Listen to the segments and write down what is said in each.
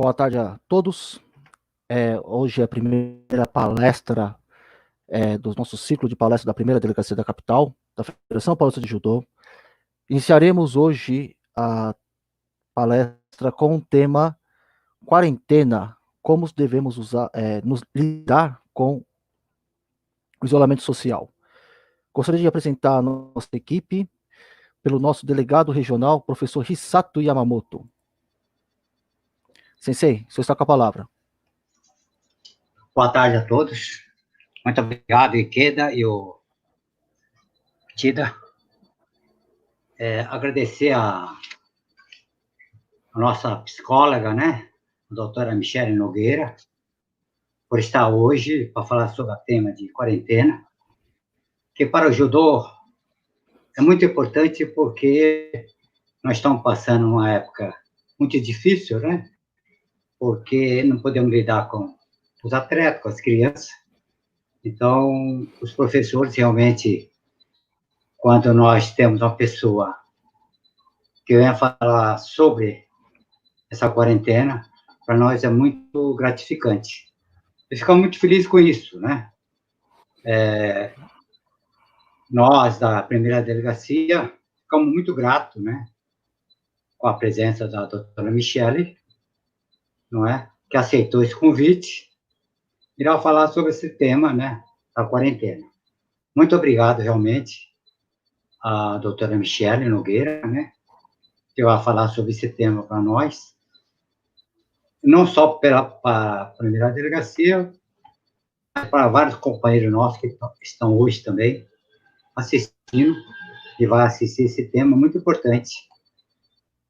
Boa tarde a todos. Hoje é a primeira palestra do nosso ciclo de palestras da primeira delegacia da capital, da Federação Paulista de Judô. Iniciaremos hoje a palestra com o tema quarentena, como devemos nos lidar com o isolamento social. Gostaria de apresentar a nossa equipe pelo nosso delegado regional, professor Hisato Yamamoto. Sensei, o senhor está com a palavra. Boa tarde a todos. Muito obrigado, Ikeda e o Tida. Agradecer a nossa psicóloga, né, a doutora Michele Nogueira, por estar hoje para falar sobre o tema de quarentena, que para o judô é muito importante porque nós estamos passando uma época muito difícil, né, porque não podemos lidar com os atletas, com as crianças. Então, os professores realmente, quando nós temos uma pessoa que venha falar sobre essa quarentena, para nós é muito gratificante. Eu fico muito feliz com isso, né? Nós, da primeira delegacia, ficamos muito gratos, né, com a presença da doutora Michele, não é? Que aceitou esse convite, irá falar sobre esse tema, né, da quarentena. Muito obrigado, realmente, à doutora Michele Nogueira, né, que vai falar sobre esse tema para nós, não só para a primeira delegacia, mas para vários companheiros nossos que estão hoje também assistindo e vai assistir esse tema muito importante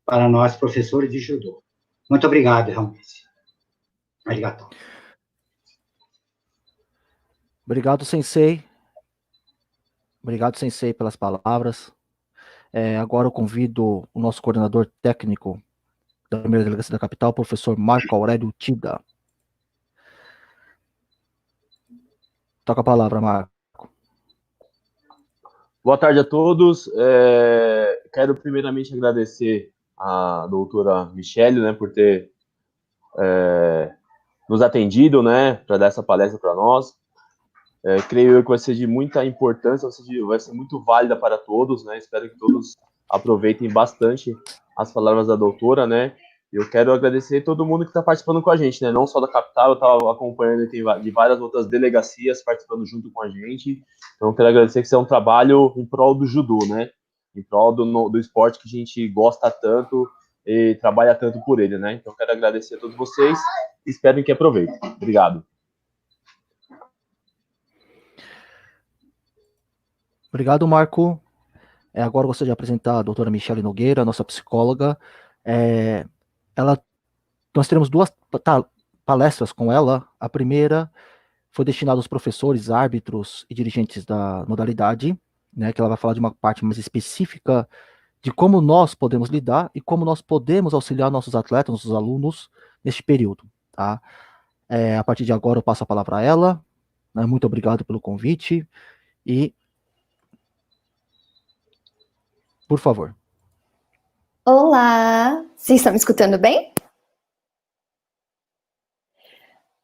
para nós, professores de judô. Muito obrigado, realmente. Obrigado. Obrigado, Sensei. Obrigado, Sensei, pelas palavras. Agora eu convido o nosso coordenador técnico da primeira delegacia da capital, professor Marco Aurélio Tida. Toca a palavra, Marco. Boa tarde a todos. Quero primeiramente agradecer à doutora Michele, né, por ter nos atendido, né, para dar essa palestra para nós. Creio eu que vai ser de muita importância, vai ser muito válida para todos, né? Espero que todos aproveitem bastante as palavras da doutora, né? Eu quero agradecer todo mundo que está participando com a gente, né? Não só da capital, eu estava acompanhando de várias outras delegacias participando junto com a gente. Então, quero agradecer que isso é um trabalho em prol do judô, né? Em prol do esporte que a gente gosta tanto e trabalha tanto por ele, né? Então, quero agradecer a todos vocês e espero que aproveitem. Obrigado. Obrigado, Marco. Agora eu gostaria de apresentar a doutora Michele Nogueira, nossa psicóloga. Nós teremos duas palestras com ela. A primeira foi destinada aos professores, árbitros e dirigentes da modalidade, né, que ela vai falar de uma parte mais específica de como nós podemos lidar e como nós podemos auxiliar nossos atletas, nossos alunos, neste período. Tá? A partir de agora eu passo a palavra a ela. Né, muito obrigado pelo convite e por favor. Olá, vocês estão me escutando bem?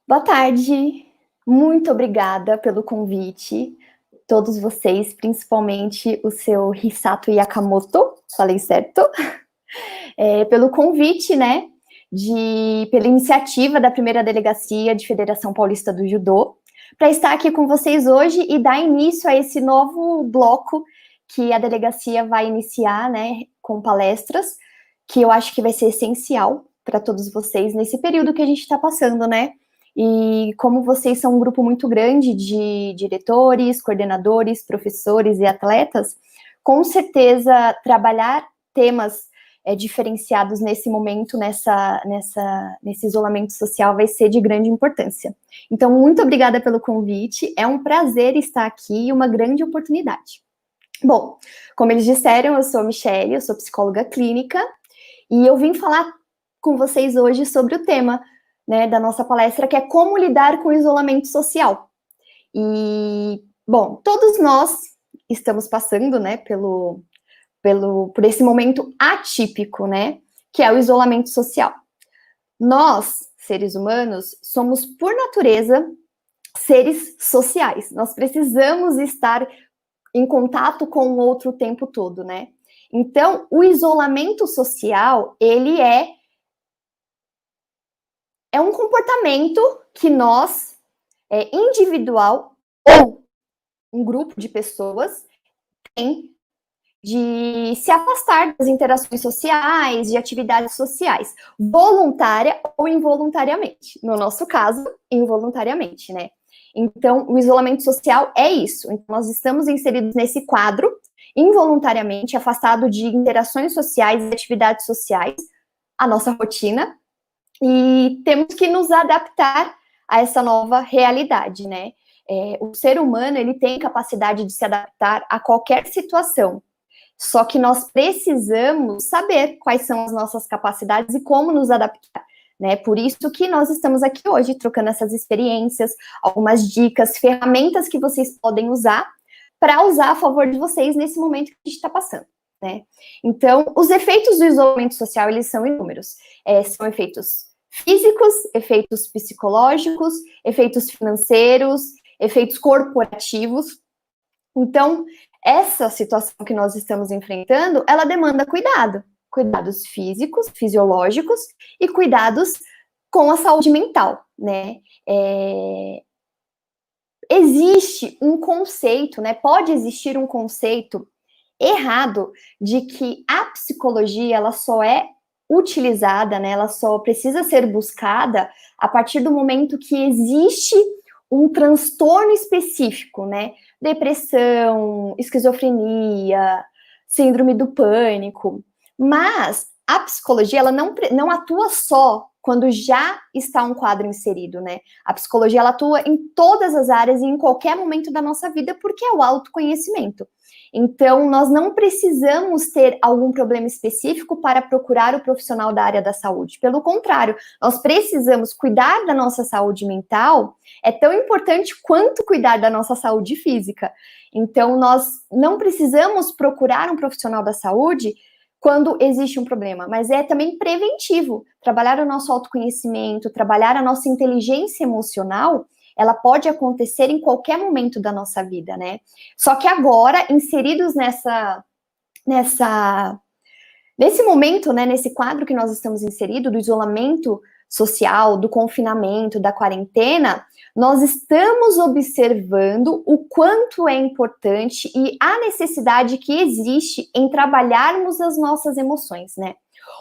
Boa tarde, muito obrigada pelo convite, todos vocês, principalmente o seu Hisato Yakamoto, falei certo? Pelo convite, né, pela iniciativa da primeira delegacia de Federação Paulista do Judô, para estar aqui com vocês hoje e dar início a esse novo bloco que a delegacia vai iniciar, né, com palestras, que eu acho que vai ser essencial para todos vocês nesse período que a gente está passando, né? E como vocês são um grupo muito grande de diretores, coordenadores, professores e atletas, com certeza trabalhar temas diferenciados nesse momento, nesse isolamento social, vai ser de grande importância. Então, muito obrigada pelo convite, é um prazer estar aqui e uma grande oportunidade. Bom, como eles disseram, eu sou a Michele, eu sou psicóloga clínica, e eu vim falar com vocês hoje sobre o tema, né, da nossa palestra, que é como lidar com o isolamento social. E, bom, todos nós estamos passando, né, por esse momento atípico, né, que é o isolamento social. Nós, seres humanos, somos, por natureza, seres sociais. Nós precisamos estar em contato com o outro o tempo todo, né? Então, o isolamento social, ele é um comportamento que nós, individual ou um grupo de pessoas, tem de se afastar das interações sociais, de atividades sociais, voluntária ou involuntariamente. No nosso caso, involuntariamente, né? Então, o isolamento social é isso. Então, nós estamos inseridos nesse quadro, involuntariamente, afastado de interações sociais e atividades sociais, a nossa rotina, e temos que nos adaptar a essa nova realidade, né? O ser humano, ele tem capacidade de se adaptar a qualquer situação, só que nós precisamos saber quais são as nossas capacidades e como nos adaptar, né? Por isso que nós estamos aqui hoje, trocando essas experiências, algumas dicas, ferramentas que vocês podem usar para usar a favor de vocês nesse momento que a gente está passando, né? Então, os efeitos do isolamento social, eles são inúmeros. São efeitos físicos, efeitos psicológicos, efeitos financeiros, efeitos corporativos. Então, essa situação que nós estamos enfrentando, ela demanda cuidado. Cuidados físicos, fisiológicos e cuidados com a saúde mental, né? Existe um conceito, né? Pode existir um conceito errado de que a psicologia, ela só é utilizada, né? Ela só precisa ser buscada a partir do momento que existe um transtorno específico, né? Depressão, esquizofrenia, síndrome do pânico. Mas a psicologia, ela não atua só quando já está um quadro inserido, né? A psicologia, ela atua em todas as áreas e em qualquer momento da nossa vida, porque é o autoconhecimento. Então, nós não precisamos ter algum problema específico para procurar o profissional da área da saúde. Pelo contrário, nós precisamos cuidar da nossa saúde mental, é tão importante quanto cuidar da nossa saúde física. Então, nós não precisamos procurar um profissional da saúde quando existe um problema, mas é também preventivo. Trabalhar o nosso autoconhecimento, trabalhar a nossa inteligência emocional, ela pode acontecer em qualquer momento da nossa vida, né? Só que agora, inseridos nesse momento, né, nesse quadro que nós estamos inseridos, do isolamento social, do confinamento, da quarentena, nós estamos observando o quanto é importante e a necessidade que existe em trabalharmos as nossas emoções, né?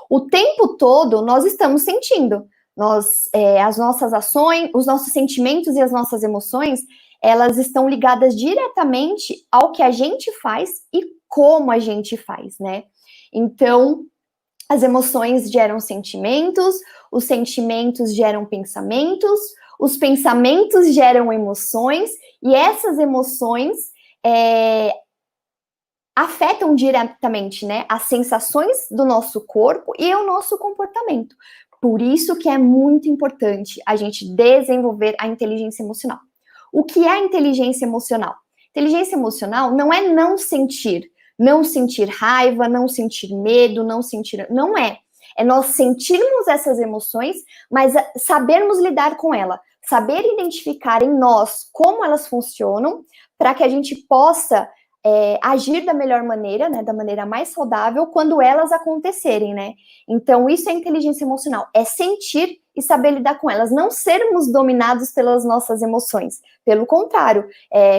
O tempo todo nós estamos sentindo, as nossas ações, os nossos sentimentos e as nossas emoções, elas estão ligadas diretamente ao que a gente faz e como a gente faz, né? Então, as emoções geram sentimentos, os sentimentos geram pensamentos, os pensamentos geram emoções, e essas emoções afetam diretamente, né, as sensações do nosso corpo e o nosso comportamento. Por isso que é muito importante a gente desenvolver a inteligência emocional. O que é a inteligência emocional? Inteligência emocional não é não sentir raiva, não sentir medo, não é. É nós sentirmos essas emoções, mas sabermos lidar com ela, saber identificar em nós como elas funcionam, para que a gente possa agir da melhor maneira, né, da maneira mais saudável, quando elas acontecerem, né? Então, isso é inteligência emocional, é sentir e saber lidar com elas, não sermos dominados pelas nossas emoções, pelo contrário,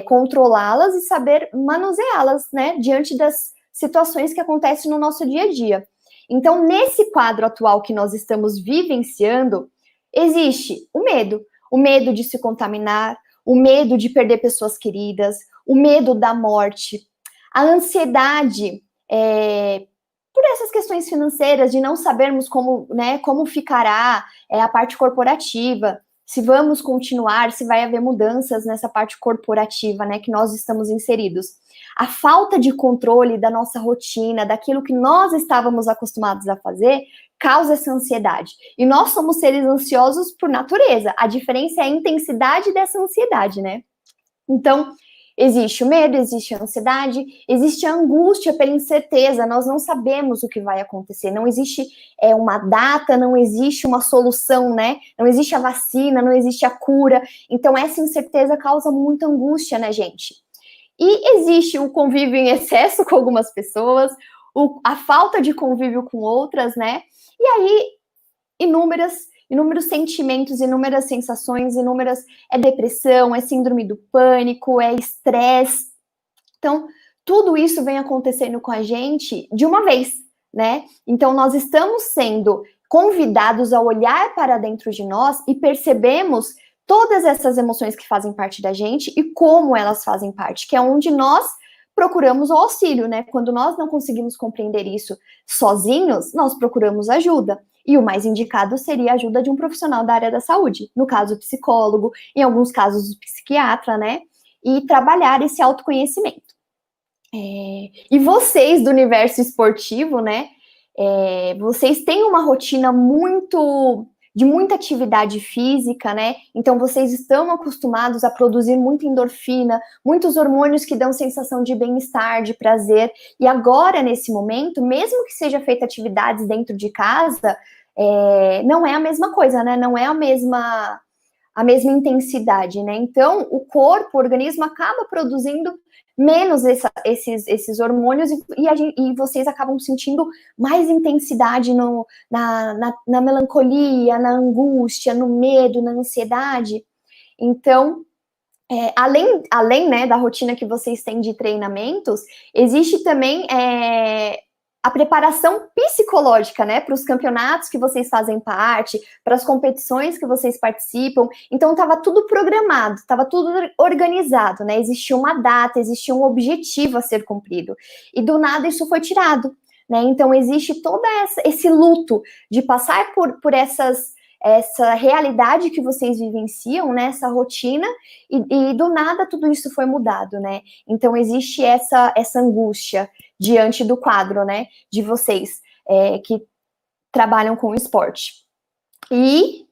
controlá-las e saber manuseá-las, né, diante das situações que acontecem no nosso dia a dia. Então, nesse quadro atual que nós estamos vivenciando, existe o medo de se contaminar, o medo de perder pessoas queridas, o medo da morte, a ansiedade por essas questões financeiras, de não sabermos como ficará a parte corporativa, se vamos continuar, se vai haver mudanças nessa parte corporativa, né, que nós estamos inseridos. A falta de controle da nossa rotina, daquilo que nós estávamos acostumados a fazer, causa essa ansiedade. E nós somos seres ansiosos por natureza. A diferença é a intensidade dessa ansiedade, né? Então, Existe o medo, existe a ansiedade, existe a angústia pela incerteza, nós não sabemos o que vai acontecer, não existe uma data, não existe uma solução, né? Não existe a vacina, não existe a cura, então essa incerteza causa muita angústia, né, gente? E existe o convívio em excesso com algumas pessoas, a falta de convívio com outras, né? E aí, inúmeros sentimentos, inúmeras sensações, é depressão, é síndrome do pânico, é estresse. Então, tudo isso vem acontecendo com a gente de uma vez, né? Então, nós estamos sendo convidados a olhar para dentro de nós e percebemos todas essas emoções que fazem parte da gente e como elas fazem parte, que é onde nós procuramos o auxílio, né? Quando nós não conseguimos compreender isso sozinhos, nós procuramos ajuda. E o mais indicado seria a ajuda de um profissional da área da saúde, no caso, o psicólogo, em alguns casos, o psiquiatra, né? E trabalhar esse autoconhecimento. E vocês do universo esportivo, né? Vocês têm uma rotina de muita atividade física, né? Então, vocês estão acostumados a produzir muita endorfina, muitos hormônios que dão sensação de bem-estar, de prazer. E agora, nesse momento, mesmo que seja feita atividades dentro de casa, não é a mesma coisa, né? Não é a mesma intensidade, né? Então, o organismo acaba produzindo menos esses hormônios e vocês acabam sentindo mais intensidade na melancolia, na angústia, no medo, na ansiedade. Então, além né, da rotina que vocês têm de treinamentos, existe também a preparação psicológica, né, para os campeonatos que vocês fazem parte, para as competições que vocês participam. Então, estava tudo programado, estava tudo organizado, né, existia uma data, existia um objetivo a ser cumprido. E do nada isso foi tirado, né, então existe todo esse luto de passar por essa realidade que vocês vivenciam, né, essa rotina, e do nada tudo isso foi mudado, né, então existe essa angústia diante do quadro, né, de vocês que trabalham com o esporte. E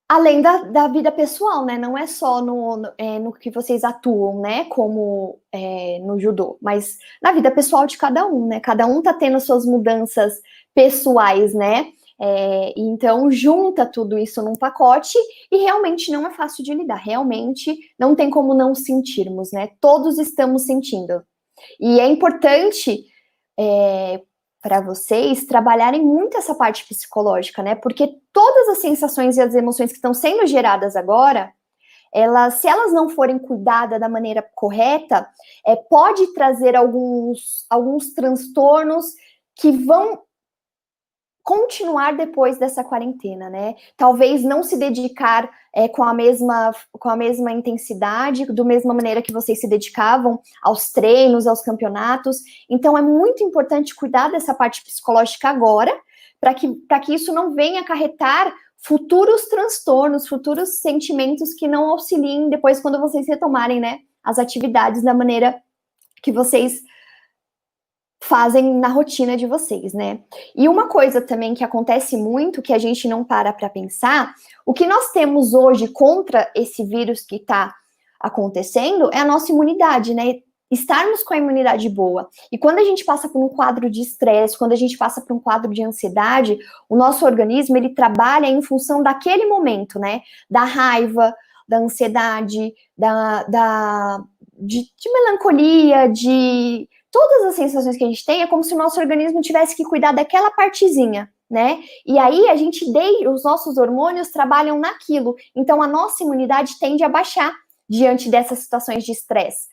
além da vida pessoal, né, não é só no que vocês atuam, né, como no judô, mas na vida pessoal de cada um, né, cada um tá tendo suas mudanças pessoais, né, então junta tudo isso num pacote e realmente não é fácil de lidar, realmente não tem como não sentirmos, né, todos estamos sentindo. E é importante para vocês trabalharem muito essa parte psicológica, né? Porque todas as sensações e as emoções que estão sendo geradas agora, se elas não forem cuidadas da maneira correta, pode trazer alguns transtornos que vão continuar depois dessa quarentena, né? Talvez não se dedicar com a mesma intensidade, da mesma maneira que vocês se dedicavam aos treinos, aos campeonatos. Então, é muito importante cuidar dessa parte psicológica agora, para que isso não venha acarretar futuros transtornos, futuros sentimentos que não auxiliem depois quando vocês retomarem, né, as atividades da maneira que vocês fazem na rotina de vocês, né? E uma coisa também que acontece muito, que a gente não para pensar, o que nós temos hoje contra esse vírus que está acontecendo é a nossa imunidade, né? Estarmos com a imunidade boa. E quando a gente passa por um quadro de estresse, quando a gente passa por um quadro de ansiedade, o nosso organismo, ele trabalha em função daquele momento, né? Da raiva, da ansiedade, de melancolia, de todas as sensações que a gente tem, é como se o nosso organismo tivesse que cuidar daquela partezinha, né? E aí os nossos hormônios trabalham naquilo. Então a nossa imunidade tende a baixar diante dessas situações de estresse.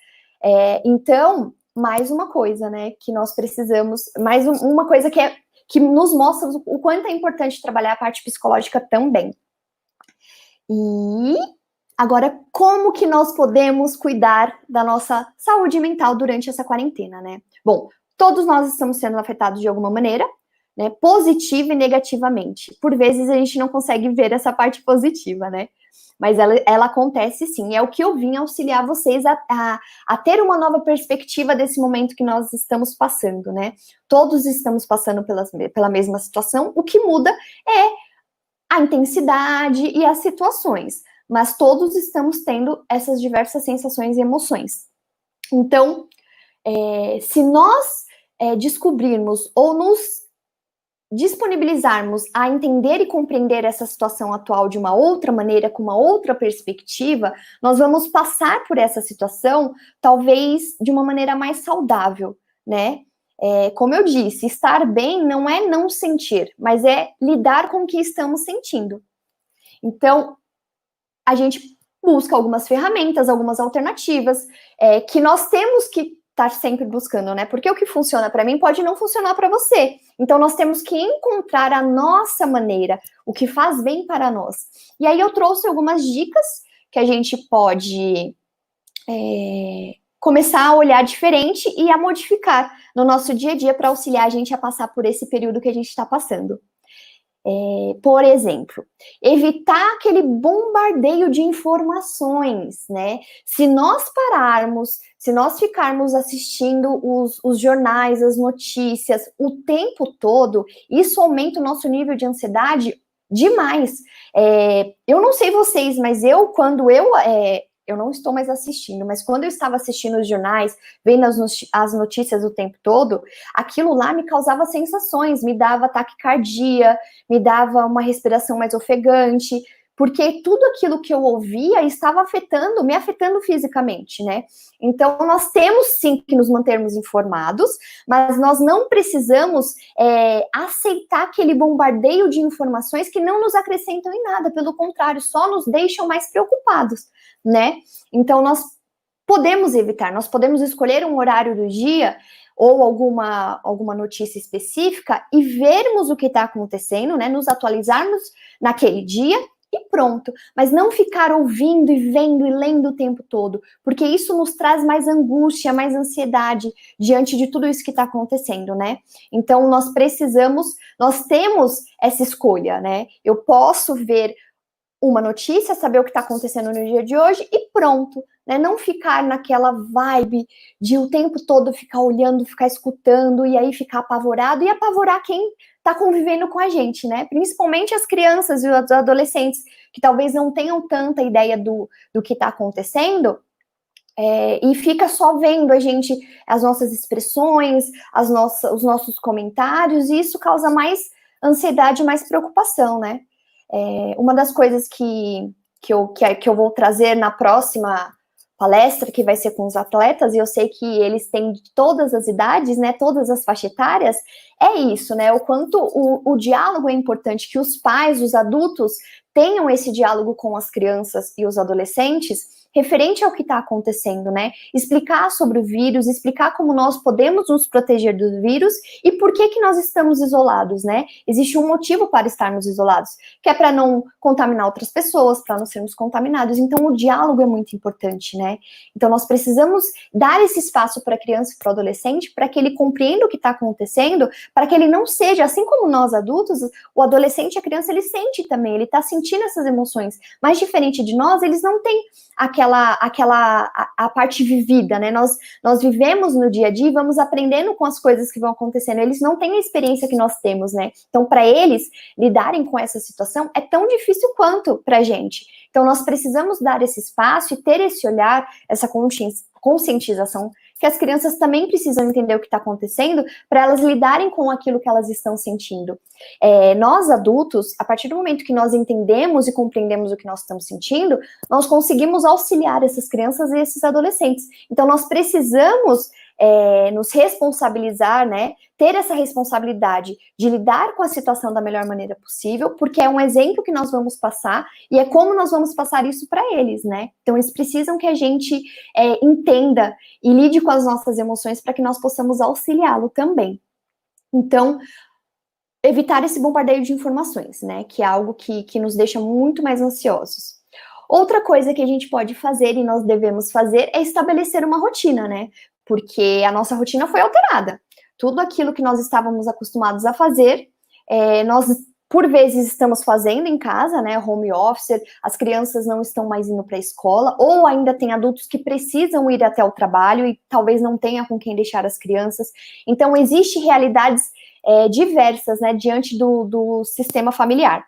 Então, mais uma coisa, né, que nós precisamos, mais uma coisa que nos mostra o quanto é importante trabalhar a parte psicológica também. E agora, como que nós podemos cuidar da nossa saúde mental durante essa quarentena, né? Bom, todos nós estamos sendo afetados de alguma maneira, né? Positiva e negativamente. Por vezes a gente não consegue ver essa parte positiva, né? Mas ela acontece sim. É o que eu vim auxiliar vocês a ter uma nova perspectiva desse momento que nós estamos passando, né? Todos estamos passando pela mesma situação. O que muda é a intensidade e as situações. mas todos estamos tendo essas diversas sensações e emoções. Então, se nós descobrirmos ou nos disponibilizarmos a entender e compreender essa situação atual de uma outra maneira, com uma outra perspectiva, nós vamos passar por essa situação, talvez de uma maneira mais saudável, né? Como eu disse, estar bem não é não sentir, mas é lidar com o que estamos sentindo. Então, a gente busca algumas ferramentas, algumas alternativas, que nós temos que estar sempre buscando, né? Porque o que funciona para mim pode não funcionar para você. Então, nós temos que encontrar a nossa maneira, o que faz bem para nós. E aí eu trouxe algumas dicas que a gente pode começar a olhar diferente e a modificar no nosso dia a dia para auxiliar a gente a passar por esse período que a gente está passando. Por exemplo, evitar aquele bombardeio de informações, né? Se nós pararmos, se nós ficarmos assistindo os jornais, as notícias o tempo todo, isso aumenta o nosso nível de ansiedade demais. Eu não sei vocês, mas quando eu não estou mais assistindo, mas quando eu estava assistindo os jornais, vendo as notícias o tempo todo, aquilo lá me causava sensações, me dava taquicardia, me dava uma respiração mais ofegante, porque tudo aquilo que eu ouvia estava me afetando fisicamente, né? Então, nós temos sim que nos mantermos informados, mas nós não precisamos aceitar aquele bombardeio de informações que não nos acrescentam em nada, pelo contrário, só nos deixam mais preocupados, né? Então, nós podemos evitar, nós podemos escolher um horário do dia ou alguma notícia específica e vermos o que está acontecendo, né? Nos atualizarmos naquele dia e pronto, mas não ficar ouvindo e vendo e lendo o tempo todo, porque isso nos traz mais angústia, mais ansiedade diante de tudo isso que está acontecendo, né? Então, nós temos essa escolha, né? Eu posso ver uma notícia, saber o que está acontecendo no dia de hoje e pronto, né? Não ficar naquela vibe de o tempo todo ficar olhando, ficar escutando e aí ficar apavorado e apavorar quem está convivendo com a gente, né? Principalmente as crianças e os adolescentes que talvez não tenham tanta ideia do que está acontecendo e fica só vendo as nossas expressões, os nossos comentários, e isso causa mais ansiedade, mais preocupação, né? Uma das coisas que eu vou trazer na próxima palestra, que vai ser com os atletas, e eu sei que eles têm de todas as idades, né, todas as faixas etárias, é isso, né, o quanto o diálogo é importante, que os pais, os adultos, tenham esse diálogo com as crianças e os adolescentes, referente ao que está acontecendo, né? Explicar sobre o vírus, explicar como nós podemos nos proteger do vírus e por que nós estamos isolados, né? Existe um motivo para estarmos isolados, que é para não contaminar outras pessoas, para não sermos contaminados. Então, o diálogo é muito importante, né? Então, nós precisamos dar esse espaço para a criança e para o adolescente, para que ele compreenda o que está acontecendo, para que ele não seja, assim como nós adultos, o adolescente e a criança, ele sente também, ele está sentindo essas emoções, mas diferente de nós, eles não têm a parte vivida, né? Nós vivemos no dia a dia e vamos aprendendo com as coisas que vão acontecendo. Eles não têm a experiência que nós temos, né? Então, para eles lidarem com essa situação é tão difícil quanto para a gente. Então, nós precisamos dar esse espaço e ter esse olhar, essa conscientização, que as crianças também precisam entender o que está acontecendo para elas lidarem com aquilo que elas estão sentindo. Nós, adultos, a partir do momento que nós entendemos e compreendemos o que nós estamos sentindo, nós conseguimos auxiliar essas crianças e esses adolescentes. Então, nós precisamos nos responsabilizar, né? Ter essa responsabilidade de lidar com a situação da melhor maneira possível, porque é um exemplo que nós vamos passar e é como nós vamos passar isso para eles, né? Então, eles precisam que a gente entenda e lide com as nossas emoções para que nós possamos auxiliá-lo também. Então, evitar esse bombardeio de informações, né? Que é algo que nos deixa muito mais ansiosos. Outra coisa que a gente pode fazer e nós devemos fazer é estabelecer uma rotina, né? Porque a nossa rotina foi alterada. Tudo aquilo que nós estávamos acostumados a fazer, nós, por vezes, estamos fazendo em casa, né, home office, as crianças não estão mais indo para a escola, ou ainda tem adultos que precisam ir até o trabalho e talvez não tenha com quem deixar as crianças. Então, existem realidades diversas, né, diante do sistema familiar.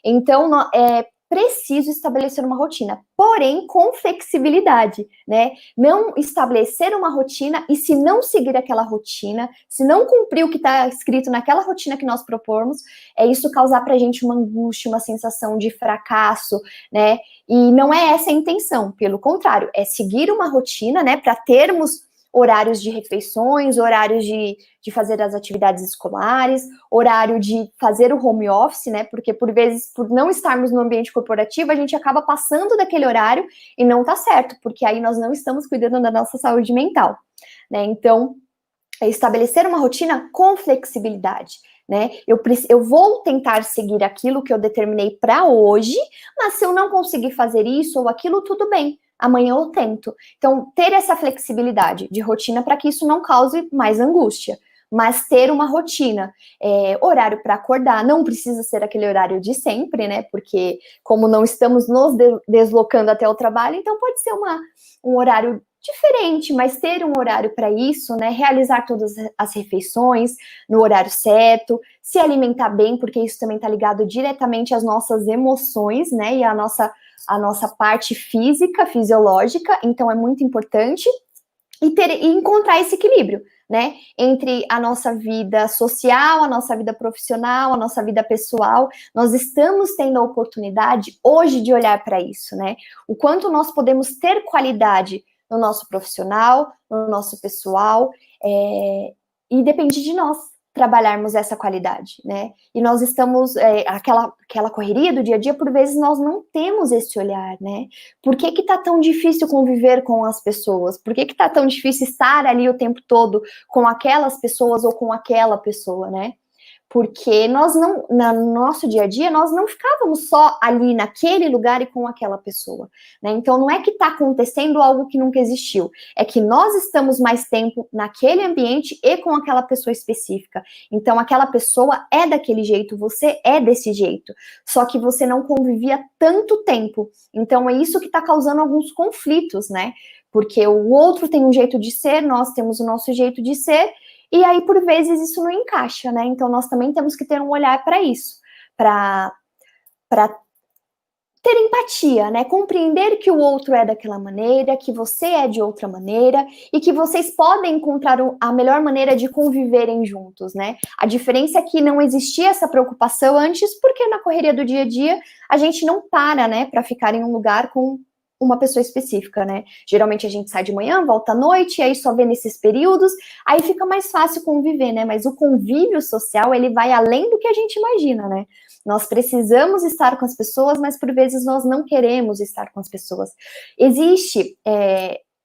Então, preciso estabelecer uma rotina, porém com flexibilidade, né? Não estabelecer uma rotina e se não seguir aquela rotina, se não cumprir o que está escrito naquela rotina que nós propomos, isso causar pra gente uma angústia, uma sensação de fracasso, né? E não é essa a intenção, pelo contrário, é seguir uma rotina, né, para termos horários de refeições, horários de fazer as atividades escolares, horário de fazer o home office, né? Porque, por vezes, por não estarmos no ambiente corporativo, a gente acaba passando daquele horário e não tá certo, porque aí nós não estamos cuidando da nossa saúde mental, né? Então, estabelecer uma rotina com flexibilidade, né? Eu vou tentar seguir aquilo que eu determinei para hoje, mas se eu não conseguir fazer isso ou aquilo, tudo bem. Amanhã eu tento. Então, ter essa flexibilidade de rotina para que isso não cause mais angústia. Mas ter uma rotina, horário para acordar, não precisa ser aquele horário de sempre, né? Porque como não estamos nos deslocando até o trabalho, então pode ser um horário diferente, mas ter um horário para isso, né? Realizar todas as refeições no horário certo, se alimentar bem, porque isso também está ligado diretamente às nossas emoções, né? E à nossa parte física, fisiológica, então é muito importante, e encontrar esse equilíbrio, né, entre a nossa vida social, a nossa vida profissional, a nossa vida pessoal. Nós estamos tendo a oportunidade hoje de olhar para isso, né, o quanto nós podemos ter qualidade no nosso profissional, no nosso pessoal, e depende de nós trabalharmos essa qualidade, né? E nós estamos, aquela correria do dia a dia, por vezes nós não temos esse olhar, né? Por que que tá tão difícil conviver com as pessoas? Por que que tá tão difícil estar ali o tempo todo com aquelas pessoas ou com aquela pessoa, né? Porque nós não, no nosso dia a dia, nós não ficávamos só ali naquele lugar e com aquela pessoa, né? Então, não é que está acontecendo algo que nunca existiu, é que nós estamos mais tempo naquele ambiente e com aquela pessoa específica. Então, aquela pessoa é daquele jeito, você é desse jeito, só que você não convivia tanto tempo. Então, é isso que está causando alguns conflitos, né? Porque o outro tem um jeito de ser, nós temos o nosso jeito de ser, e aí, por vezes, isso não encaixa, né? Então, nós também temos que ter um olhar para isso, para ter empatia, né? Compreender que o outro é daquela maneira, que você é de outra maneira, e que vocês podem encontrar a melhor maneira de conviverem juntos, né? A diferença é que não existia essa preocupação antes, porque na correria do dia a dia, a gente não para, né, para ficar em um lugar com uma pessoa específica, né? Geralmente a gente sai de manhã, volta à noite, e aí só vê nesses períodos, aí fica mais fácil conviver, né? Mas o convívio social, ele vai além do que a gente imagina, né? Nós precisamos estar com as pessoas, mas por vezes nós não queremos estar com as pessoas. Existe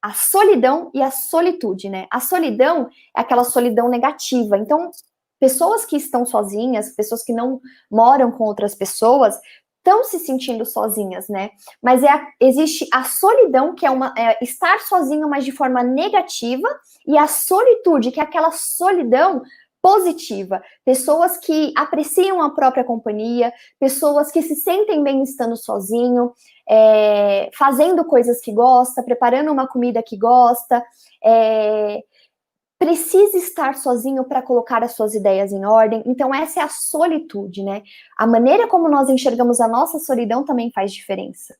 a solidão e a solitude, né? A solidão é aquela solidão negativa. Então, pessoas que estão sozinhas, pessoas que não moram com outras pessoas, estão se sentindo sozinhas, né? Mas existe a solidão, que é estar sozinho, mas de forma negativa, e a solitude, que é aquela solidão positiva. Pessoas que apreciam a própria companhia, pessoas que se sentem bem estando sozinho, fazendo coisas que gosta, preparando uma comida que gosta, precisa estar sozinho para colocar as suas ideias em ordem. Então, essa é a solitude, né? A maneira como nós enxergamos a nossa solidão também faz diferença.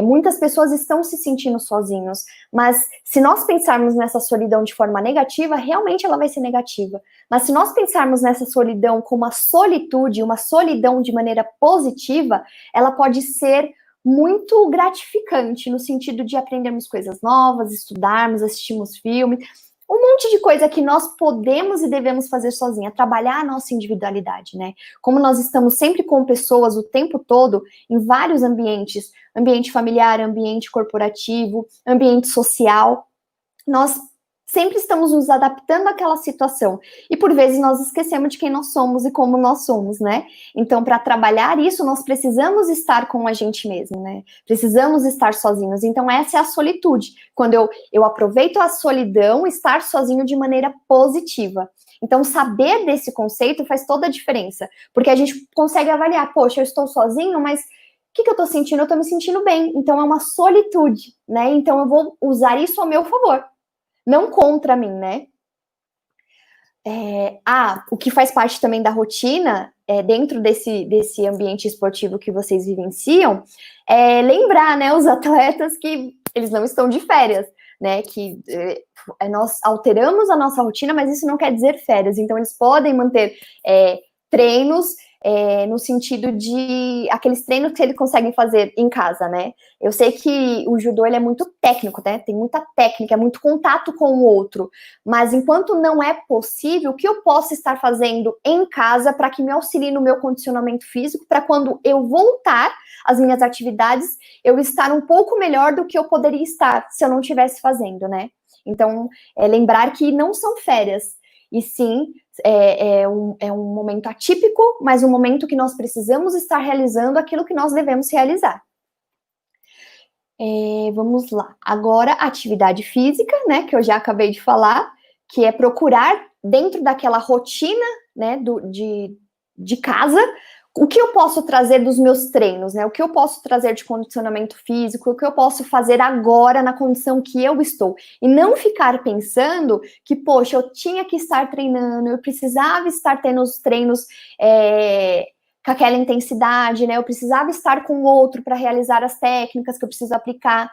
Muitas pessoas estão se sentindo sozinhos, mas se nós pensarmos nessa solidão de forma negativa, realmente ela vai ser negativa. Mas se nós pensarmos nessa solidão como uma solitude, uma solidão de maneira positiva, ela pode ser muito gratificante, no sentido de aprendermos coisas novas, estudarmos, assistirmos filmes, um monte de coisa que nós podemos e devemos fazer sozinha, trabalhar a nossa individualidade, né? Como nós estamos sempre com pessoas o tempo todo, em vários ambientes, ambiente familiar, ambiente corporativo, ambiente social, nós sempre estamos nos adaptando àquela situação. E por vezes nós esquecemos de quem nós somos e como nós somos, né? Então, para trabalhar isso, nós precisamos estar com a gente mesmo, né? Precisamos estar sozinhos. Então, essa é a solitude. Quando eu aproveito a solidão, estar sozinho de maneira positiva. Então, saber desse conceito faz toda a diferença. Porque a gente consegue avaliar, poxa, eu estou sozinho, mas o que eu estou sentindo? Eu estou me sentindo bem. Então, é uma solitude, né? Então, eu vou usar isso ao meu favor. Não contra mim, né? O que faz parte também da rotina, dentro desse ambiente esportivo que vocês vivenciam, é lembrar, né, os atletas que eles não estão de férias, né, que nós alteramos a nossa rotina, mas isso não quer dizer férias, então eles podem manter treinos, no sentido de aqueles treinos que eles conseguem fazer em casa, né? Eu sei que o judô ele é muito técnico, né? Tem muita técnica, é muito contato com o outro, mas enquanto não é possível, o que eu posso estar fazendo em casa para que me auxilie no meu condicionamento físico, para quando eu voltar às minhas atividades, eu estar um pouco melhor do que eu poderia estar se eu não estivesse fazendo, né? Então, lembrar que não são férias, e sim, é um momento atípico, mas um momento que nós precisamos estar realizando aquilo que nós devemos realizar. Vamos lá. Agora, atividade física, né, que eu já acabei de falar, que é procurar, dentro daquela rotina, né, de casa, o que eu posso trazer dos meus treinos, né? O que eu posso trazer de condicionamento físico, o que eu posso fazer agora na condição que eu estou. E não ficar pensando que, poxa, eu tinha que estar treinando, eu precisava estar tendo os treinos com aquela intensidade, né? Eu precisava estar com o outro para realizar as técnicas que eu preciso aplicar.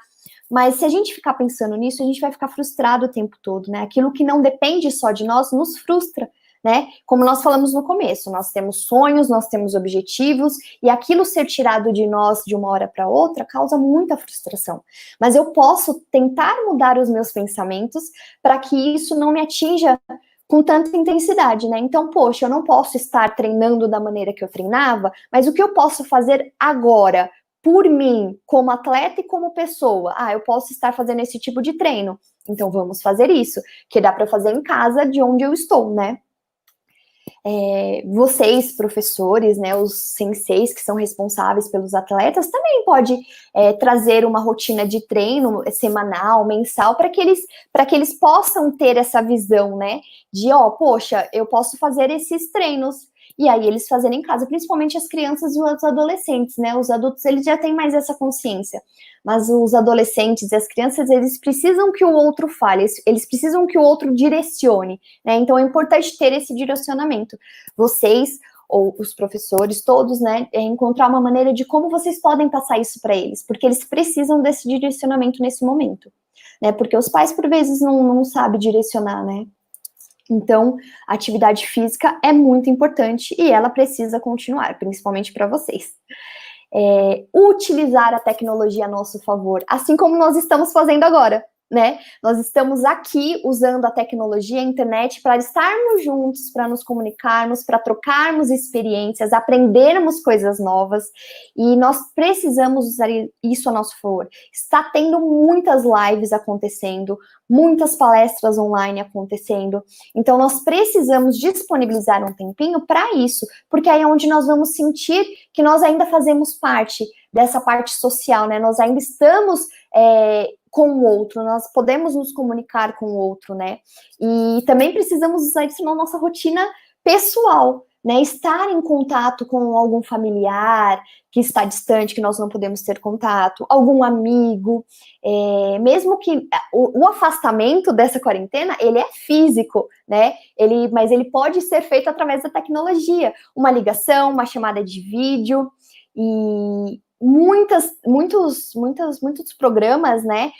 Mas se a gente ficar pensando nisso, a gente vai ficar frustrado o tempo todo, né? Aquilo que não depende só de nós nos frustra, né? Como nós falamos no começo, nós temos sonhos, nós temos objetivos, e aquilo ser tirado de nós de uma hora para outra causa muita frustração. Mas eu posso tentar mudar os meus pensamentos para que isso não me atinja com tanta intensidade, né? Então, poxa, eu não posso estar treinando da maneira que eu treinava, mas o que eu posso fazer agora, por mim, como atleta e como pessoa? Eu posso estar fazendo esse tipo de treino, então vamos fazer isso, que dá para fazer em casa de onde eu estou, né? Vocês, professores, né, os senseis que são responsáveis pelos atletas, também pode trazer uma rotina de treino semanal, mensal, para que eles possam ter essa visão, né, de, poxa, eu posso fazer esses treinos, e aí eles fazerem em casa, principalmente as crianças e os adolescentes, né, os adultos, eles já têm mais essa consciência, mas os adolescentes e as crianças, eles precisam que o outro fale, eles precisam que o outro direcione, né, então é importante ter esse direcionamento. Vocês, ou os professores, todos, né, encontrar uma maneira de como vocês podem passar isso para eles, porque eles precisam desse direcionamento nesse momento, né, porque os pais, por vezes, não sabem direcionar, né. Então, a atividade física é muito importante e ela precisa continuar, principalmente para vocês. Utilizar a tecnologia a nosso favor, assim como nós estamos fazendo agora, né? Nós estamos aqui usando a tecnologia, a internet, para estarmos juntos, para nos comunicarmos, para trocarmos experiências, aprendermos coisas novas, e nós precisamos usar isso a nosso favor. Está tendo muitas lives acontecendo, muitas palestras online acontecendo, então nós precisamos disponibilizar um tempinho para isso, porque aí é onde nós vamos sentir que nós ainda fazemos parte dessa parte social, né? Nós ainda estamos com o outro, nós podemos nos comunicar com o outro, né? E também precisamos usar isso na nossa rotina pessoal, né? Estar em contato com algum familiar que está distante, que nós não podemos ter contato, algum amigo, mesmo que o afastamento dessa quarentena, ele é físico, né? Mas ele pode ser feito através da tecnologia, uma ligação, uma chamada de vídeo, e muitos programas, né,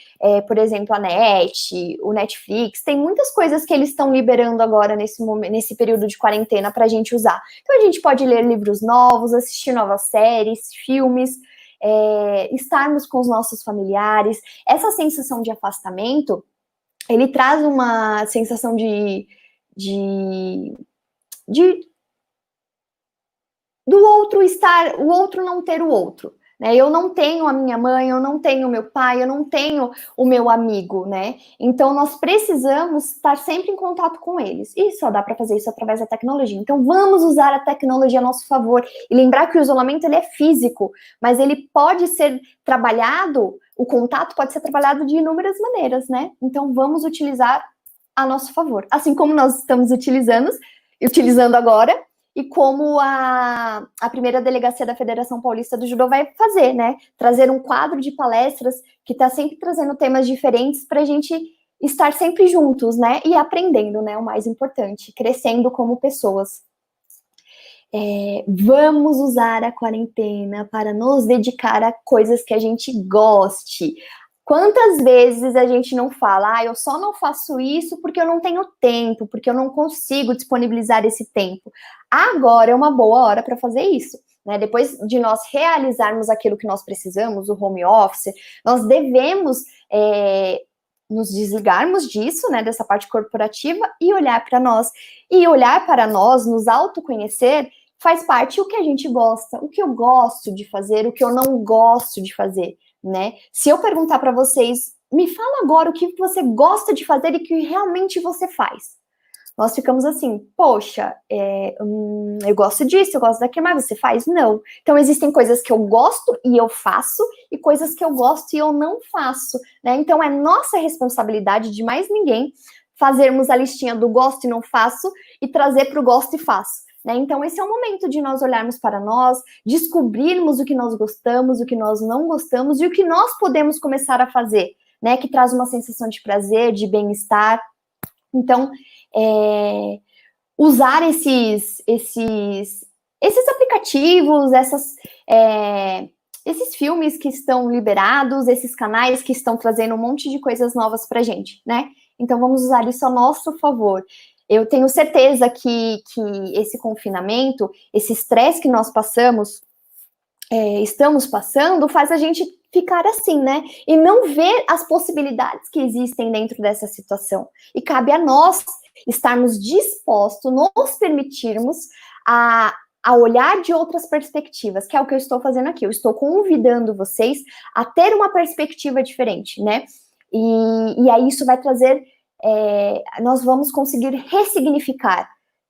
por exemplo, a NET, o Netflix, tem muitas coisas que eles estão liberando agora nesse período de quarentena para a gente usar. Então a gente pode ler livros novos, assistir novas séries, filmes, estarmos com os nossos familiares. Essa sensação de afastamento, ele traz uma sensação do outro estar, o outro não ter o outro, né? Eu não tenho a minha mãe, eu não tenho o meu pai, eu não tenho o meu amigo, né? Então nós precisamos estar sempre em contato com eles, e só dá para fazer isso através da tecnologia. Então vamos usar a tecnologia a nosso favor e lembrar que o isolamento ele é físico, mas ele pode ser trabalhado, o contato pode ser trabalhado de inúmeras maneiras, né? Então vamos utilizar a nosso favor, assim como nós estamos utilizando agora, e como a primeira delegacia da Federação Paulista do Judô vai fazer, né? Trazer um quadro de palestras que está sempre trazendo temas diferentes para a gente estar sempre juntos, né? E aprendendo, né? O mais importante, crescendo como pessoas. Vamos usar a quarentena para nos dedicar a coisas que a gente goste. Quantas vezes a gente não fala, eu só não faço isso porque eu não tenho tempo, porque eu não consigo disponibilizar esse tempo. Agora é uma boa hora para fazer isso, né? Depois de nós realizarmos aquilo que nós precisamos, o home office, nós devemos nos desligarmos disso, né, dessa parte corporativa e olhar para nós. E olhar para nós, nos autoconhecer, faz parte o que a gente gosta, o que eu gosto de fazer, o que eu não gosto de fazer, né? Se eu perguntar para vocês, me fala agora o que você gosta de fazer e que realmente você faz. Nós ficamos assim, poxa, eu gosto disso, eu gosto daquilo, mas você faz? Não. Então, existem coisas que eu gosto e eu faço, e coisas que eu gosto e eu não faço, né? Então, é nossa responsabilidade, de mais ninguém, fazermos a listinha do gosto e não faço, e trazer para o gosto e faço. Né? Então, esse é o momento de nós olharmos para nós, descobrirmos o que nós gostamos, o que nós não gostamos, e o que nós podemos começar a fazer, né? Que traz uma sensação de prazer, de bem-estar. Então, usar esses aplicativos, esses filmes que estão liberados, esses canais que estão trazendo um monte de coisas novas pra gente, né? Então, vamos usar isso a nosso favor. Eu tenho certeza que esse confinamento, esse estresse que nós estamos passando, faz a gente ficar assim, né? E não ver as possibilidades que existem dentro dessa situação. E cabe a nós estarmos dispostos, nos permitirmos a olhar de outras perspectivas, que é o que eu estou fazendo aqui. Eu estou convidando vocês a ter uma perspectiva diferente, né? E aí isso vai trazer, nós vamos conseguir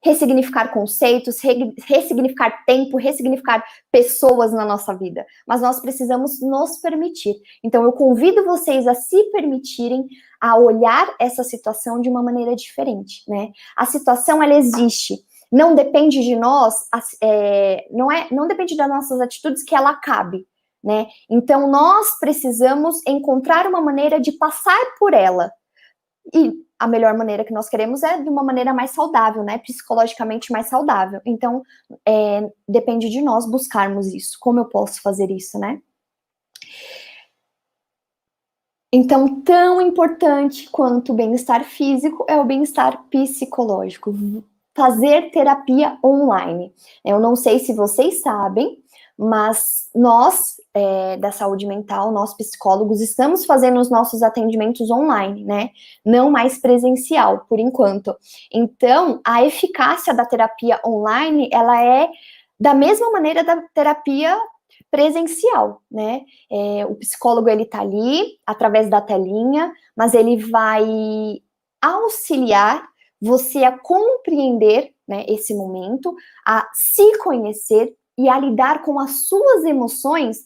ressignificar conceitos, ressignificar tempo, ressignificar pessoas na nossa vida. Mas nós precisamos nos permitir. Então, eu convido vocês a se permitirem a olhar essa situação de uma maneira diferente, né? A situação, ela existe. Não depende de nós, não depende das nossas atitudes que ela acabe, né? Então, nós precisamos encontrar uma maneira de passar por ela. E a melhor maneira que nós queremos é de uma maneira mais saudável, né? Psicologicamente mais saudável. Então, depende de nós buscarmos isso. Como eu posso fazer isso, né? Então, tão importante quanto o bem-estar físico é o bem-estar psicológico. Fazer terapia online. Eu não sei se vocês sabem, mas nós, da saúde mental, nós psicólogos, estamos fazendo os nossos atendimentos online, né? Não mais presencial, por enquanto. Então, a eficácia da terapia online, ela é da mesma maneira da terapia presencial, né? O psicólogo, ele tá ali, através da telinha, mas ele vai auxiliar você a compreender, né, esse momento, a se conhecer e a lidar com as suas emoções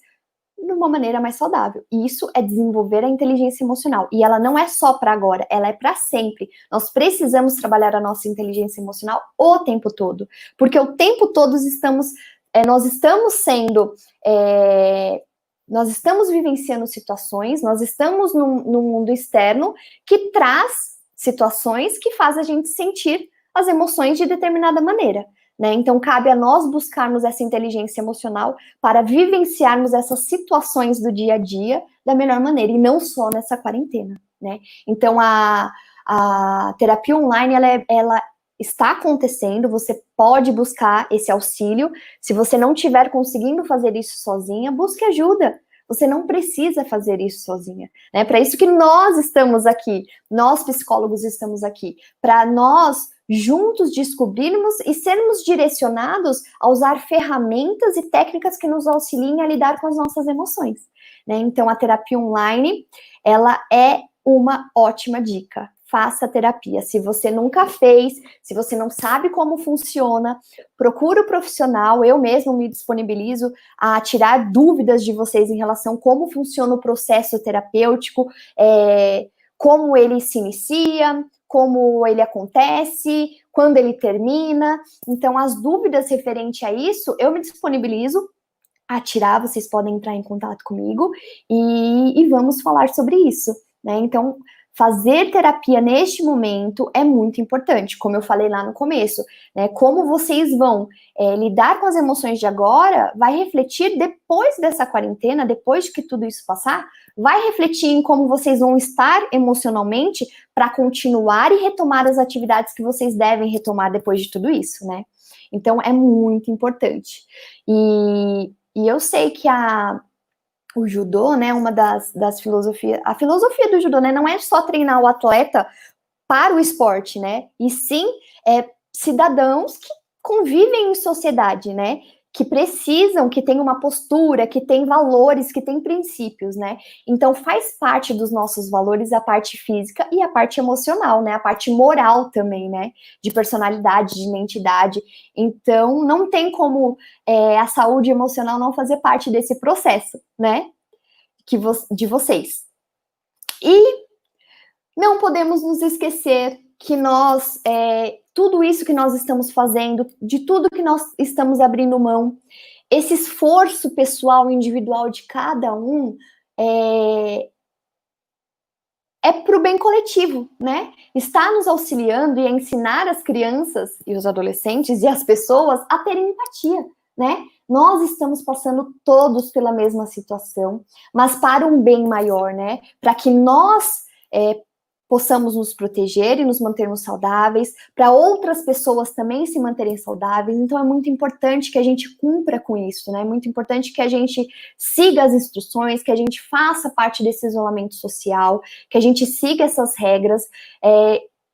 de uma maneira mais saudável. E isso é desenvolver a inteligência emocional. E ela não é só para agora, ela é para sempre. Nós precisamos trabalhar a nossa inteligência emocional o tempo todo. Porque o tempo todo nós estamos vivenciando situações, nós estamos num mundo externo que traz situações que faz a gente sentir as emoções de determinada maneira, né? Então, cabe a nós buscarmos essa inteligência emocional para vivenciarmos essas situações do dia a dia da melhor maneira, e não só nessa quarentena, né? Então, a terapia online, ela está acontecendo, você pode buscar esse auxílio. Se você não estiver conseguindo fazer isso sozinha, busque ajuda. Você não precisa fazer isso sozinha, né? Para isso que nós estamos aqui, nós psicólogos estamos aqui, para nós juntos descobrirmos e sermos direcionados a usar ferramentas e técnicas que nos auxiliem a lidar com as nossas emoções, né? Então, a terapia online, ela é uma ótima dica. Faça terapia. Se você nunca fez, se você não sabe como funciona, procura o profissional. Eu mesmo me disponibilizo a tirar dúvidas de vocês em relação a como funciona o processo terapêutico, como ele se inicia, como ele acontece, quando ele termina. Então, as dúvidas referente a isso, eu me disponibilizo a tirar. Vocês podem entrar em contato comigo e vamos falar sobre isso, né? Então, fazer terapia neste momento é muito importante, como eu falei lá no começo, né? Como vocês vão lidar com as emoções de agora vai refletir depois dessa quarentena, depois de que tudo isso passar, vai refletir em como vocês vão estar emocionalmente para continuar e retomar as atividades que vocês devem retomar depois de tudo isso, né? Então, é muito importante. E eu sei que o judô, né, uma das filosofias, a filosofia do judô, né, não é só treinar o atleta para o esporte, né, e sim cidadãos que convivem em sociedade, né, que precisam, que têm uma postura, que têm valores, que têm princípios, né, então faz parte dos nossos valores a parte física e a parte emocional, né, a parte moral também, né, de personalidade, de identidade, então não tem como a saúde emocional não fazer parte desse processo, né, de vocês. E não podemos nos esquecer que nós, tudo isso que nós estamos fazendo, de tudo que nós estamos abrindo mão, esse esforço pessoal, individual de cada um, para o bem coletivo, né? Está nos auxiliando e a ensinar as crianças e os adolescentes e as pessoas a terem empatia, né? Nós estamos passando todos pela mesma situação, mas para um bem maior, né? Para que nós possamos nos proteger e nos mantermos saudáveis, para outras pessoas também se manterem saudáveis. Então, é muito importante que a gente cumpra com isso, né? É muito importante que a gente siga as instruções, que a gente faça parte desse isolamento social, que a gente siga essas regras.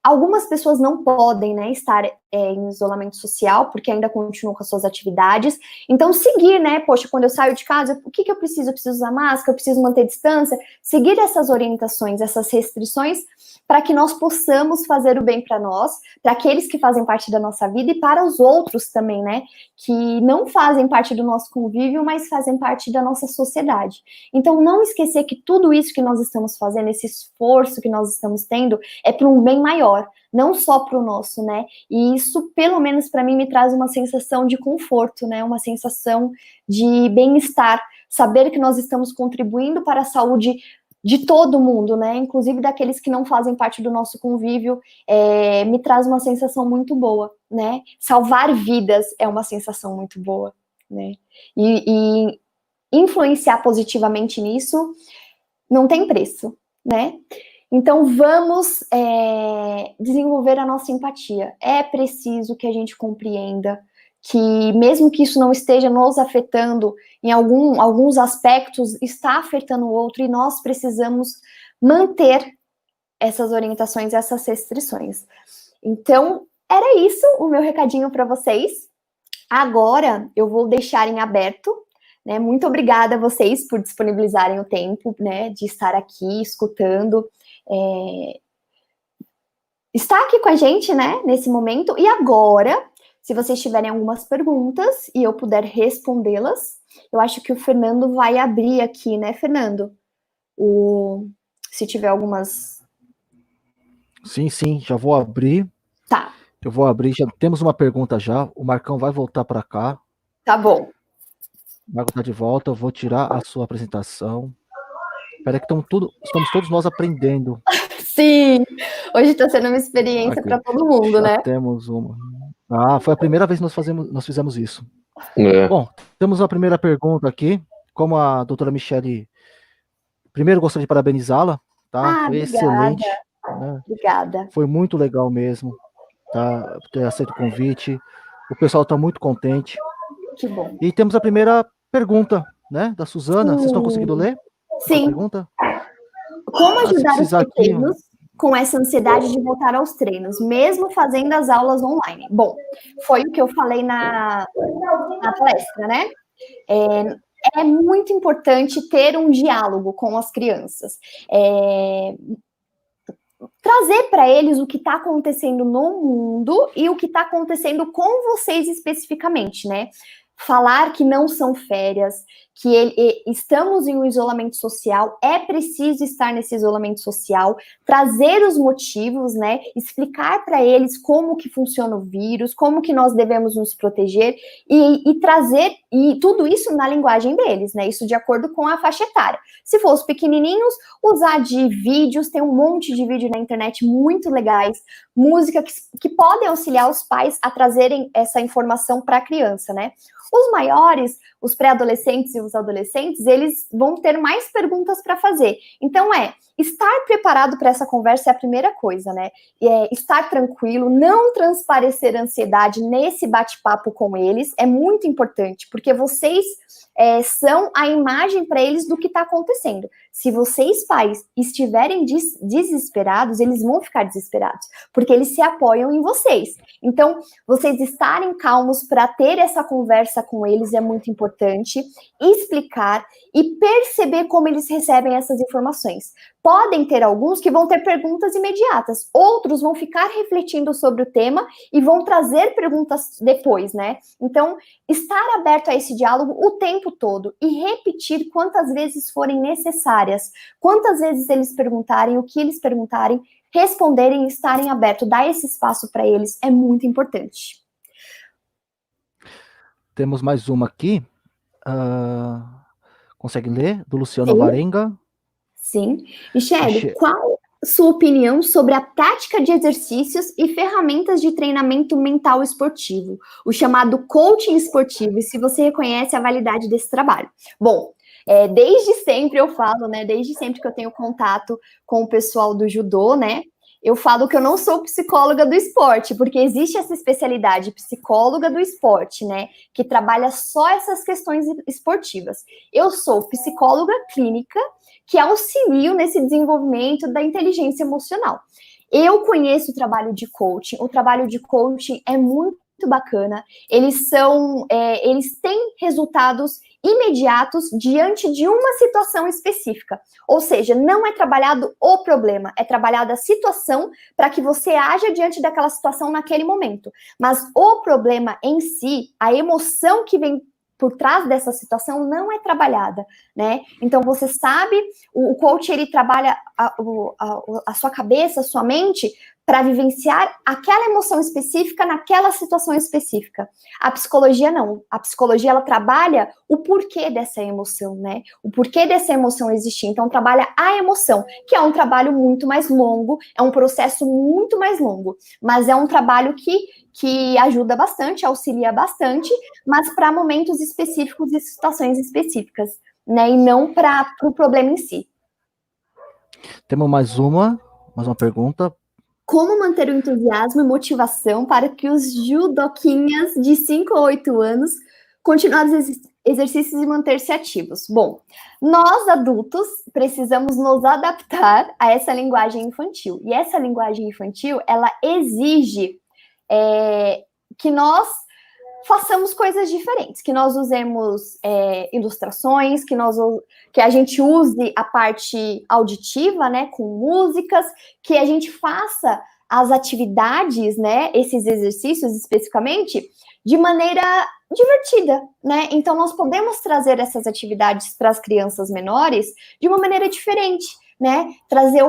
Algumas pessoas não podem, né, estar em isolamento social, porque ainda continuam com as suas atividades. Então, seguir, né, poxa, quando eu saio de casa, o que eu preciso? Eu preciso usar máscara, eu preciso manter distância. Seguir essas orientações, essas restrições, para que nós possamos fazer o bem para nós, para aqueles que fazem parte da nossa vida e para os outros também, né, que não fazem parte do nosso convívio, mas fazem parte da nossa sociedade. Então, não esquecer que tudo isso que nós estamos fazendo, esse esforço que nós estamos tendo, é para um bem maior, não só para o nosso, né? E isso, pelo menos para mim, me traz uma sensação de conforto, né? Uma sensação de bem-estar, saber que nós estamos contribuindo para a saúde de todo mundo, né? Inclusive daqueles que não fazem parte do nosso convívio, me traz uma sensação muito boa, né? Salvar vidas é uma sensação muito boa, né? E influenciar positivamente nisso não tem preço, né? Então, vamos desenvolver a nossa empatia. É preciso que a gente compreenda que, mesmo que isso não esteja nos afetando em alguns aspectos, está afetando o outro e nós precisamos manter essas orientações, essas restrições. Então, era isso o meu recadinho para vocês. Agora, eu vou deixar em aberto, né? Muito obrigada a vocês por disponibilizarem o tempo, né, de estar aqui escutando, está aqui com a gente, né, nesse momento. E agora, se vocês tiverem algumas perguntas e eu puder respondê-las, eu acho que o Fernando vai abrir aqui, né, Fernando? Se tiver algumas... Sim, já vou abrir. Tá. Eu vou abrir, já temos uma pergunta já. O Marcão vai voltar para cá. Tá bom. O Marcão está de volta, eu vou tirar a sua apresentação. Espera que estamos todos nós aprendendo. Sim, hoje está sendo uma experiência para todo mundo, né? Temos uma. Foi a primeira vez que nós fizemos isso. Bom, temos a primeira pergunta aqui. Como a doutora Michele, primeiro gostaria de parabenizá-la, tá? Foi obrigada. Excelente. Né? Obrigada. Foi muito legal mesmo, tá? Ter aceito o convite. O pessoal está muito contente. Que bom. E temos a primeira pergunta, né, da Suzana. Vocês estão conseguindo ler? Sim. A pergunta? Como ajudar os pequenos com essa ansiedade de voltar aos treinos, mesmo fazendo as aulas online? Bom, foi o que eu falei na palestra, né? É muito importante ter um diálogo com as crianças. Trazer para eles o que está acontecendo no mundo e o que está acontecendo com vocês especificamente, né? Falar que não são férias, que estamos em um isolamento social, é preciso estar nesse isolamento social, trazer os motivos, né, explicar para eles como que funciona o vírus, como que nós devemos nos proteger e trazer, e tudo isso na linguagem deles, né, isso de acordo com a faixa etária. Se for os pequenininhos, usar de vídeos, tem um monte de vídeo na internet muito legais, música que podem auxiliar os pais a trazerem essa informação para a criança, né. Os maiores, os pré-adolescentes e os adolescentes, eles vão ter mais perguntas para fazer. Então, estar preparado para essa conversa é a primeira coisa, né? Estar tranquilo, não transparecer ansiedade nesse bate-papo com eles é muito importante, porque vocês são a imagem para eles do que está acontecendo. Se vocês, pais, estiverem desesperados, eles vão ficar desesperados, porque eles se apoiam em vocês. Então, vocês estarem calmos para ter essa conversa com eles é muito importante, explicar e perceber como eles recebem essas informações. Podem ter alguns que vão ter perguntas imediatas, outros vão ficar refletindo sobre o tema e vão trazer perguntas depois, né? Então, estar aberto a esse diálogo o tempo todo e repetir quantas vezes forem necessárias, quantas vezes eles perguntarem, o que eles perguntarem, responderem e estarem abertos, dar esse espaço para eles é muito importante. Temos mais uma aqui. Consegue ler? Do Luciano Sim. Varenga. Sim. Michele, qual sua opinião sobre a prática de exercícios e ferramentas de treinamento mental esportivo, o chamado coaching esportivo, e se você reconhece a validade desse trabalho? Bom, desde sempre eu falo, né, desde sempre que eu tenho contato com o pessoal do judô, né, eu falo que eu não sou psicóloga do esporte, porque existe essa especialidade, psicóloga do esporte, né, que trabalha só essas questões esportivas. Eu sou psicóloga clínica, que auxilio nesse desenvolvimento da inteligência emocional. Eu conheço o trabalho de coaching é muito bacana, eles têm resultados imediatos diante de uma situação específica, ou seja, não é trabalhado o problema, é trabalhada a situação para que você haja diante daquela situação naquele momento, mas o problema em si, a emoção que vem por trás dessa situação não é trabalhada, né? Então, você sabe, o coach, ele trabalha a sua cabeça, a sua mente, para vivenciar aquela emoção específica naquela situação específica. A psicologia não. A psicologia, ela trabalha o porquê dessa emoção, né? O porquê dessa emoção existir. Então, trabalha a emoção, que é um trabalho muito mais longo, é um processo muito mais longo, mas é um trabalho que ajuda bastante, auxilia bastante, mas para momentos específicos e situações específicas, né? E não para o problema em si. Temos mais uma pergunta. Como manter o entusiasmo e motivação para que os judoquinhas de 5 a 8 anos continuem os exercícios e manter-se ativos? Bom, nós adultos precisamos nos adaptar a essa linguagem infantil. E essa linguagem infantil, ela exige que nós façamos coisas diferentes, que nós usemos ilustrações, que a gente use a parte auditiva, né, com músicas, que a gente faça as atividades, né, esses exercícios especificamente, de maneira divertida, né? Então, nós podemos trazer essas atividades para as crianças menores de uma maneira diferente, né? Trazer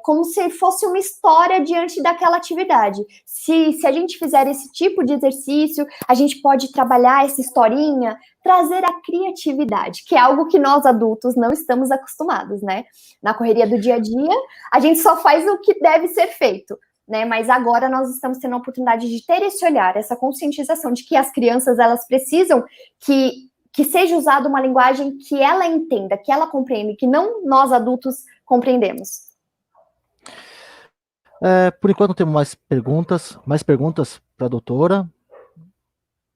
como se fosse uma história diante daquela atividade. Se a gente fizer esse tipo de exercício, a gente pode trabalhar essa historinha, trazer a criatividade, que é algo que nós adultos não estamos acostumados, né? Na correria do dia a dia, a gente só faz o que deve ser feito, né? Mas agora nós estamos tendo a oportunidade de ter esse olhar, essa conscientização de que as crianças, elas precisam que seja usada uma linguagem que ela entenda, que ela compreenda, que não nós adultos compreendemos. Por enquanto não temos mais perguntas para a doutora.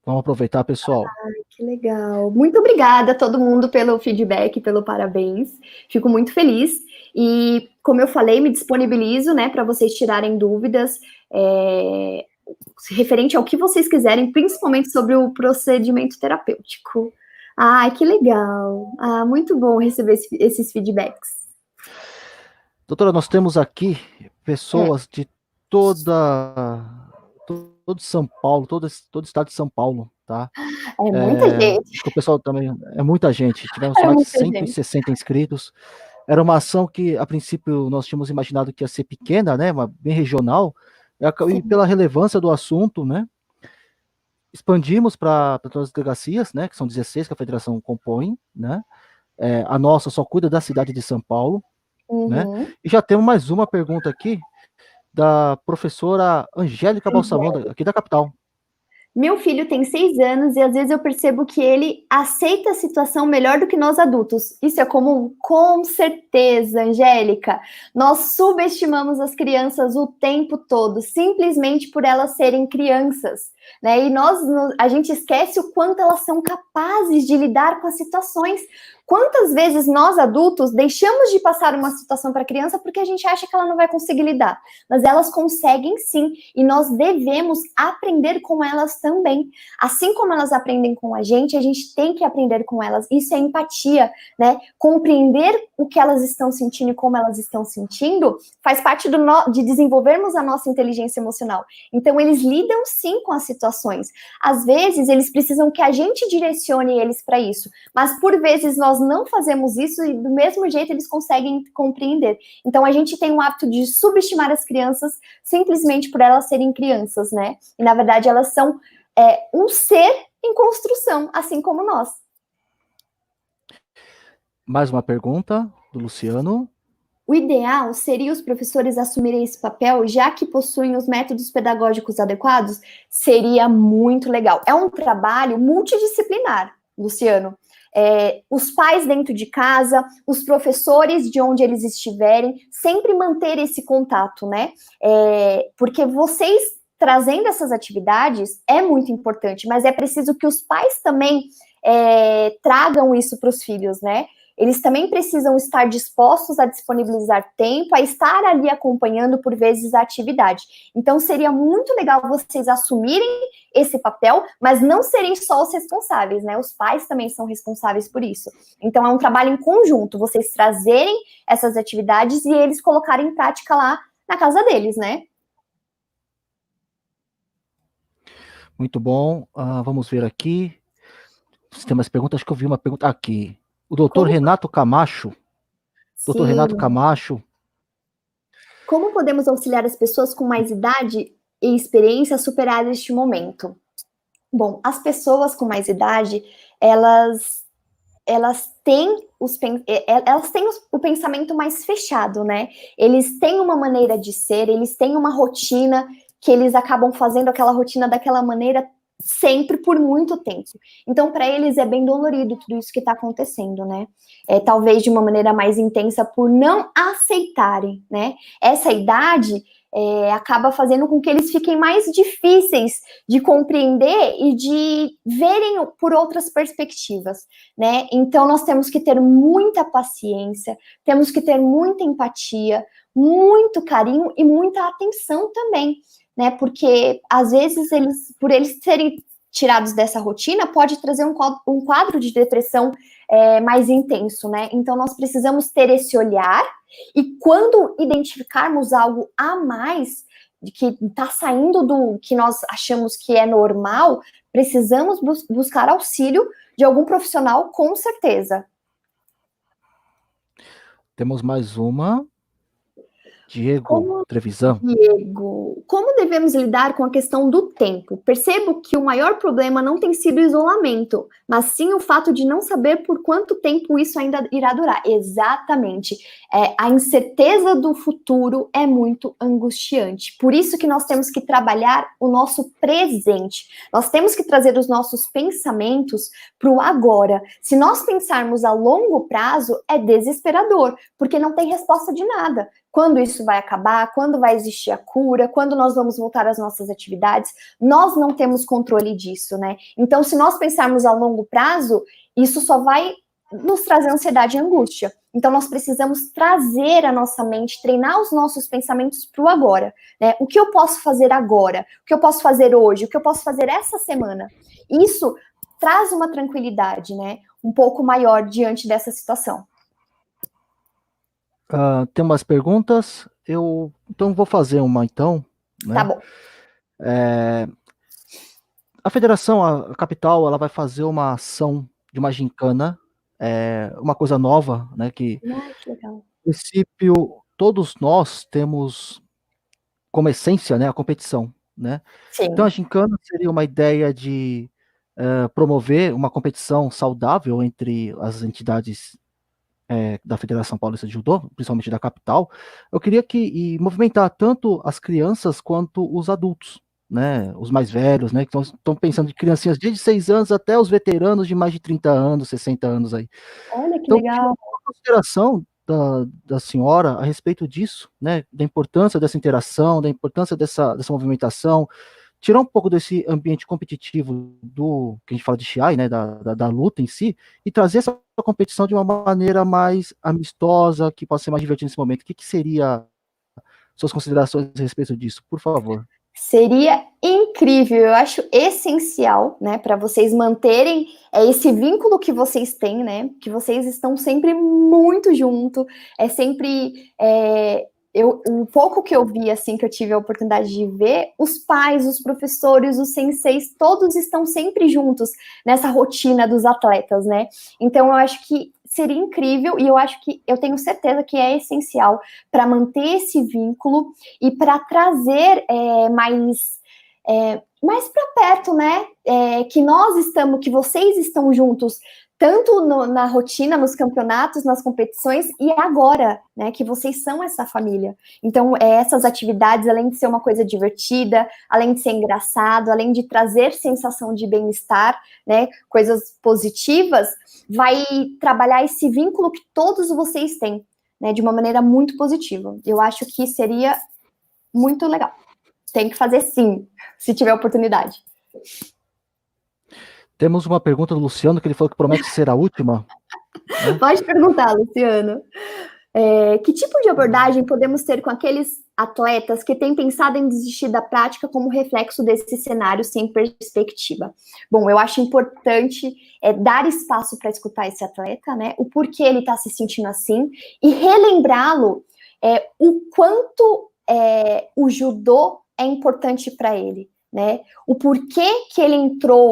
Vamos aproveitar, pessoal. Que legal. Muito obrigada a todo mundo pelo feedback, pelo parabéns. Fico muito feliz. E, como eu falei, me disponibilizo, né, para vocês tirarem dúvidas referente ao que vocês quiserem, principalmente sobre o procedimento terapêutico. Ai, que legal. Muito bom receber esses feedbacks. Doutora, nós temos aqui pessoas de todo São Paulo, todo o estado de São Paulo, tá? É muita gente. Acho que o pessoal também é muita gente, tivemos É mais de muita gente. 160 inscritos. Era uma ação que, a princípio, nós tínhamos imaginado que ia ser pequena, né, bem regional, e pela relevância do assunto, né, expandimos para todas as delegacias, né, que são 16 que a federação compõe, né, a nossa só cuida da cidade de São Paulo, né, e já temos mais uma pergunta aqui, da professora Angélica Balsamão, aqui da capital. Meu filho tem 6 anos e às vezes eu percebo que ele aceita a situação melhor do que nós adultos. Isso é comum? Com certeza, Angélica. Nós subestimamos as crianças o tempo todo, simplesmente por elas serem crianças, né? E a gente esquece o quanto elas são capazes de lidar com as situações. Quantas vezes nós adultos deixamos de passar uma situação para a criança porque a gente acha que ela não vai conseguir lidar? Mas elas conseguem sim, e nós devemos aprender com elas também. Assim como elas aprendem com a gente tem que aprender com elas. Isso é empatia, né? Compreender o que elas estão sentindo e como elas estão sentindo faz parte de desenvolvermos a nossa inteligência emocional. Então, eles lidam sim com as situações. Às vezes, eles precisam que a gente direcione eles para isso, mas por vezes nós não fazemos isso e do mesmo jeito eles conseguem compreender. Então, a gente tem um hábito de subestimar as crianças simplesmente por elas serem crianças, né? E, na verdade, elas são um ser em construção, assim como nós. Mais uma pergunta do Luciano. O ideal seria os professores assumirem esse papel, já que possuem os métodos pedagógicos adequados? Seria muito legal. É um trabalho multidisciplinar, Luciano. Os pais dentro de casa, os professores de onde eles estiverem, sempre manter esse contato, né? Porque vocês trazendo essas atividades é muito importante, mas é preciso que os pais também tragam isso para os filhos, né? Eles também precisam estar dispostos a disponibilizar tempo, a estar ali acompanhando, por vezes, a atividade. Então, seria muito legal vocês assumirem esse papel, mas não serem só os responsáveis, né? Os pais também são responsáveis por isso. Então, é um trabalho em conjunto, vocês trazerem essas atividades e eles colocarem em prática lá na casa deles, né? Muito bom. Vamos ver aqui. Se tem mais perguntas, acho que eu vi uma pergunta aqui. O doutor Renato Camacho. Doutor Renato Camacho. Como podemos auxiliar as pessoas com mais idade e experiência a superar este momento? Bom, as pessoas com mais idade, elas têm o pensamento mais fechado, né? Eles têm uma maneira de ser, eles têm uma rotina que eles acabam fazendo aquela rotina daquela maneira sempre por muito tempo. Então, para eles é bem dolorido tudo isso que está acontecendo, né? Talvez de uma maneira mais intensa por não aceitarem, né? Essa idade acaba fazendo com que eles fiquem mais difíceis de compreender e de verem por outras perspectivas, né? Então, nós temos que ter muita paciência, temos que ter muita empatia, muito carinho e muita atenção também, né? Porque, às vezes, por eles serem tirados dessa rotina, pode trazer um quadro de depressão mais intenso, né? Então, nós precisamos ter esse olhar e quando identificarmos algo a mais que está saindo do que nós achamos que é normal, precisamos buscar auxílio de algum profissional, com certeza. Temos mais uma. Diego Trevisan. Diego, como devemos lidar com a questão do tempo? Percebo que o maior problema não tem sido o isolamento, mas sim o fato de não saber por quanto tempo isso ainda irá durar. Exatamente. A incerteza do futuro é muito angustiante. Por isso que nós temos que trabalhar o nosso presente. Nós temos que trazer os nossos pensamentos para o agora. Se nós pensarmos a longo prazo, é desesperador, porque não tem resposta de nada. Quando isso vai acabar, quando vai existir a cura, quando nós vamos voltar às nossas atividades, nós não temos controle disso, né? Então, se nós pensarmos a longo prazo, isso só vai nos trazer ansiedade e angústia. Então, nós precisamos trazer a nossa mente, treinar os nossos pensamentos para o agora, né? O que eu posso fazer agora? O que eu posso fazer hoje? O que eu posso fazer essa semana? Isso traz uma tranquilidade, né? Um pouco maior diante dessa situação. Tem umas perguntas, então vou fazer uma então, né? Tá bom. A federação, a capital, ela vai fazer uma ação de uma gincana, uma coisa nova, né, que, Ah, que legal. no princípio, todos nós temos como essência, né, a competição, né. Então a Sim. gincana seria uma ideia de, promover uma competição saudável entre as entidades, da Federação Paulista de Judô, principalmente da capital. Eu queria movimentar tanto as crianças quanto os adultos, né, os mais velhos, né, que estão pensando de criancinhas desde 6 anos até os veteranos de mais de 30 anos, 60 anos aí. Olha que Então, eu queria legal. uma consideração da senhora a respeito disso, né, da importância dessa interação, da importância dessa movimentação, tirar um pouco desse ambiente competitivo do que a gente fala de Shiai, né, da luta em si, e trazer essa competição de uma maneira mais amistosa, que possa ser mais divertida nesse momento. O que seria suas considerações a respeito disso, por favor? Seria incrível, eu acho essencial, né, para vocês manterem esse vínculo que vocês têm, né, que vocês estão sempre muito junto, sempre, o pouco que eu vi, assim, que eu tive a oportunidade de ver, os pais, os professores, os senseis, todos estão sempre juntos nessa rotina dos atletas, né, então eu acho que seria incrível, e eu tenho certeza que é essencial para manter esse vínculo e para trazer mais para perto, né? Que vocês estão juntos, tanto na rotina, nos campeonatos, nas competições, e agora, né? Que vocês são essa família. Então, essas atividades, além de ser uma coisa divertida, além de ser engraçado, além de trazer sensação de bem-estar, né? Coisas positivas, vai trabalhar esse vínculo que todos vocês têm, né? De uma maneira muito positiva. Eu acho que seria muito legal. Tem que fazer sim, se tiver oportunidade. Temos uma pergunta do Luciano, que ele falou que promete ser a última. Né? Pode perguntar, Luciano. Que tipo de abordagem podemos ter com aqueles atletas que têm pensado em desistir da prática como reflexo desse cenário sem perspectiva? Bom, eu acho importante dar espaço para escutar esse atleta, né? O porquê ele está se sentindo assim e relembrá-lo o quanto o judô é importante para ele, né? O porquê que ele entrou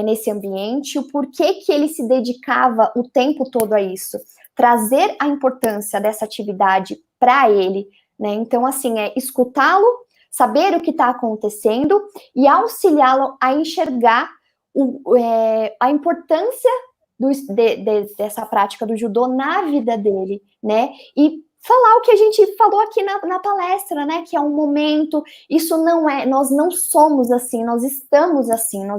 nesse ambiente, o porquê que ele se dedicava o tempo todo a isso. Trazer a importância dessa atividade para ele, né? Então, assim, escutá-lo, saber o que está acontecendo e auxiliá-lo a enxergar a importância dessa prática do judô na vida dele, né? E falar o que a gente falou aqui na palestra, né? Que é um momento, isso não é, nós não somos assim, nós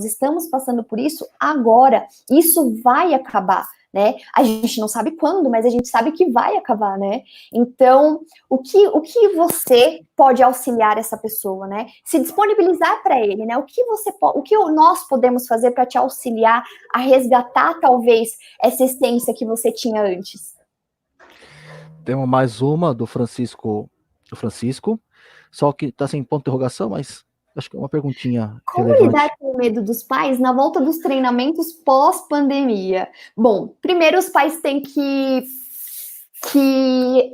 estamos passando por isso agora, isso vai acabar, né? A gente não sabe quando, mas a gente sabe que vai acabar, né? Então, o que você pode auxiliar essa pessoa, né? Se disponibilizar para ele, né? O que nós podemos fazer para te auxiliar a resgatar, talvez, essa essência que você tinha antes? Temos mais uma do Francisco, só que está sem ponto de interrogação, mas acho que é uma perguntinha Como relevante. lidar com o medo dos pais na volta dos treinamentos pós-pandemia? Bom, primeiro os pais têm que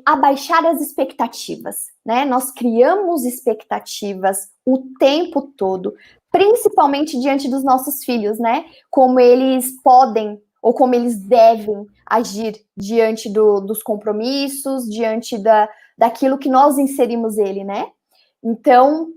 abaixar as expectativas, né? Nós criamos expectativas o tempo todo, principalmente diante dos nossos filhos, né? Como eles podem ou como eles devem agir diante dos compromissos, diante daquilo que nós inserimos ele, né? Então,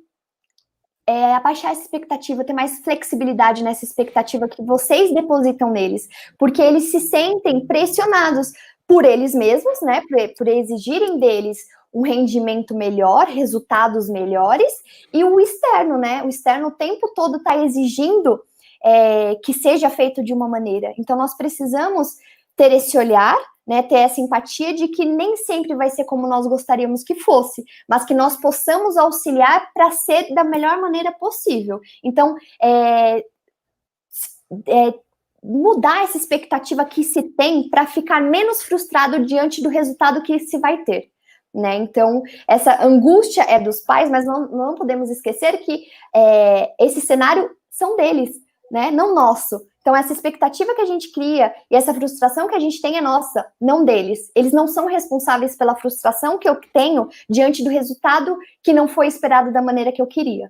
abaixar essa expectativa, ter mais flexibilidade nessa expectativa que vocês depositam neles, porque eles se sentem pressionados por eles mesmos, né, por exigirem deles um rendimento melhor, resultados melhores, e o externo, né, o externo o tempo todo está exigindo que seja feito de uma maneira. Então, nós precisamos ter esse olhar, né, ter essa empatia de que nem sempre vai ser como nós gostaríamos que fosse, mas que nós possamos auxiliar para ser da melhor maneira possível. Então, mudar essa expectativa que se tem para ficar menos frustrado diante do resultado que se vai ter. Né? Então, essa angústia é dos pais, mas não podemos esquecer que esse cenário são deles, né? Não nosso. Então, essa expectativa que a gente cria e essa frustração que a gente tem é nossa, não deles. Eles não são responsáveis pela frustração que eu tenho diante do resultado que não foi esperado da maneira que eu queria.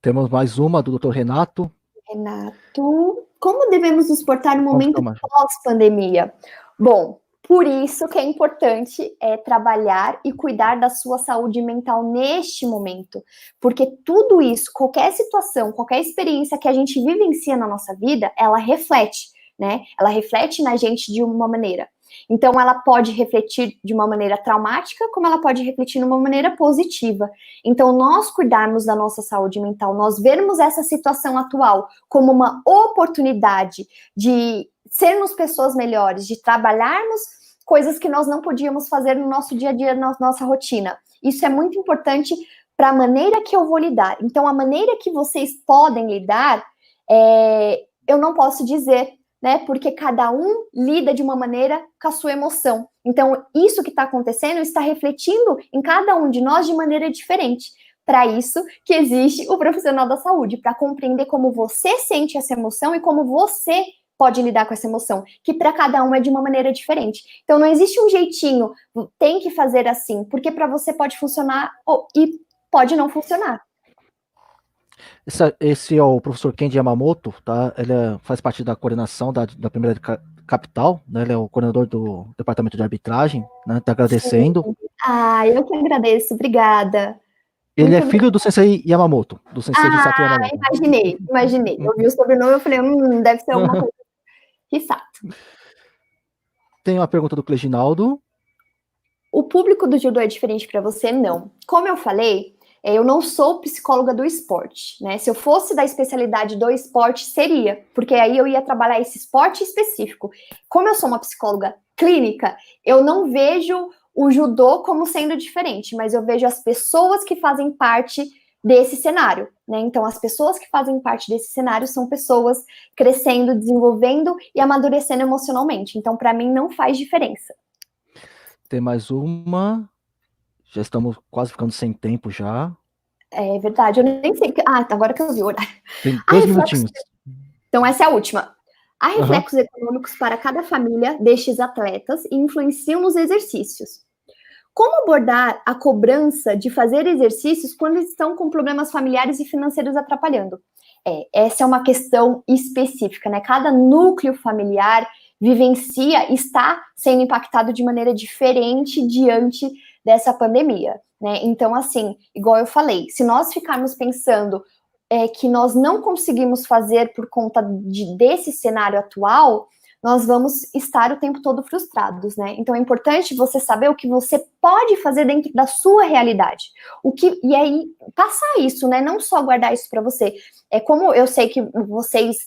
Temos mais uma do Dr. Renato. Renato, como devemos nos portar no momento Tomar. pós-pandemia? Bom, por isso que é importante trabalhar e cuidar da sua saúde mental neste momento, porque tudo isso, qualquer situação, qualquer experiência que a gente vivencia na nossa vida, ela reflete, né? Ela reflete na gente de uma maneira. Então, ela pode refletir de uma maneira traumática, como ela pode refletir de uma maneira positiva. Então, nós cuidarmos da nossa saúde mental, nós vermos essa situação atual como uma oportunidade de sermos pessoas melhores, de trabalharmos coisas que nós não podíamos fazer no nosso dia a dia, na nossa rotina. Isso é muito importante para a maneira que eu vou lidar. Então, a maneira que vocês podem lidar, eu não posso dizer, né? Porque cada um lida de uma maneira com a sua emoção. Então, isso que está acontecendo está refletindo em cada um de nós de maneira diferente. Para isso que existe o profissional da saúde, para compreender como você sente essa emoção e como você pode lidar com essa emoção, que para cada um é de uma maneira diferente. Então, não existe um jeitinho, tem que fazer assim, porque para você pode funcionar e pode não funcionar. Esse é o professor Kenji Yamamoto, tá? Ele faz parte da coordenação da primeira capital, né? Ele é o coordenador do departamento de arbitragem, né? Tá agradecendo. Sim. Eu que agradeço, obrigada. Ele é filho do Sensei Yamamoto, do Sensei Hisato Yamamoto. Imaginei. Eu vi o sobrenome, eu falei, deve ser alguma coisa. Hisato. Tem uma pergunta do Cleginaldo. O público do judô é diferente para você? Não. Como eu falei, eu não sou psicóloga do esporte, né? Se eu fosse da especialidade do esporte, seria, porque aí eu ia trabalhar esse esporte específico. Como eu sou uma psicóloga clínica, eu não vejo o judô como sendo diferente, mas eu vejo as pessoas que fazem parte desse cenário, né? Então, as pessoas que fazem parte desse cenário são pessoas crescendo, desenvolvendo e amadurecendo emocionalmente. Então, para mim, não faz diferença. Tem mais uma. Já estamos quase ficando sem tempo já. É verdade, eu nem sei. Agora que eu vi o horário. Tem 2 minutinhos. Então, essa é a última. Há reflexos econômicos para cada família destes atletas e influenciam nos exercícios. Como abordar a cobrança de fazer exercícios quando estão com problemas familiares e financeiros atrapalhando? Essa é uma questão específica, né? Cada núcleo familiar vivencia, está sendo impactado de maneira diferente diante dessa pandemia, né? Então, assim, igual eu falei, se nós ficarmos pensando que nós não conseguimos fazer por conta desse cenário atual, nós vamos estar o tempo todo frustrados, né? Então é importante você saber o que você pode fazer dentro da sua realidade. E aí, passar isso, né? Não só guardar isso para você. Como eu sei que vocês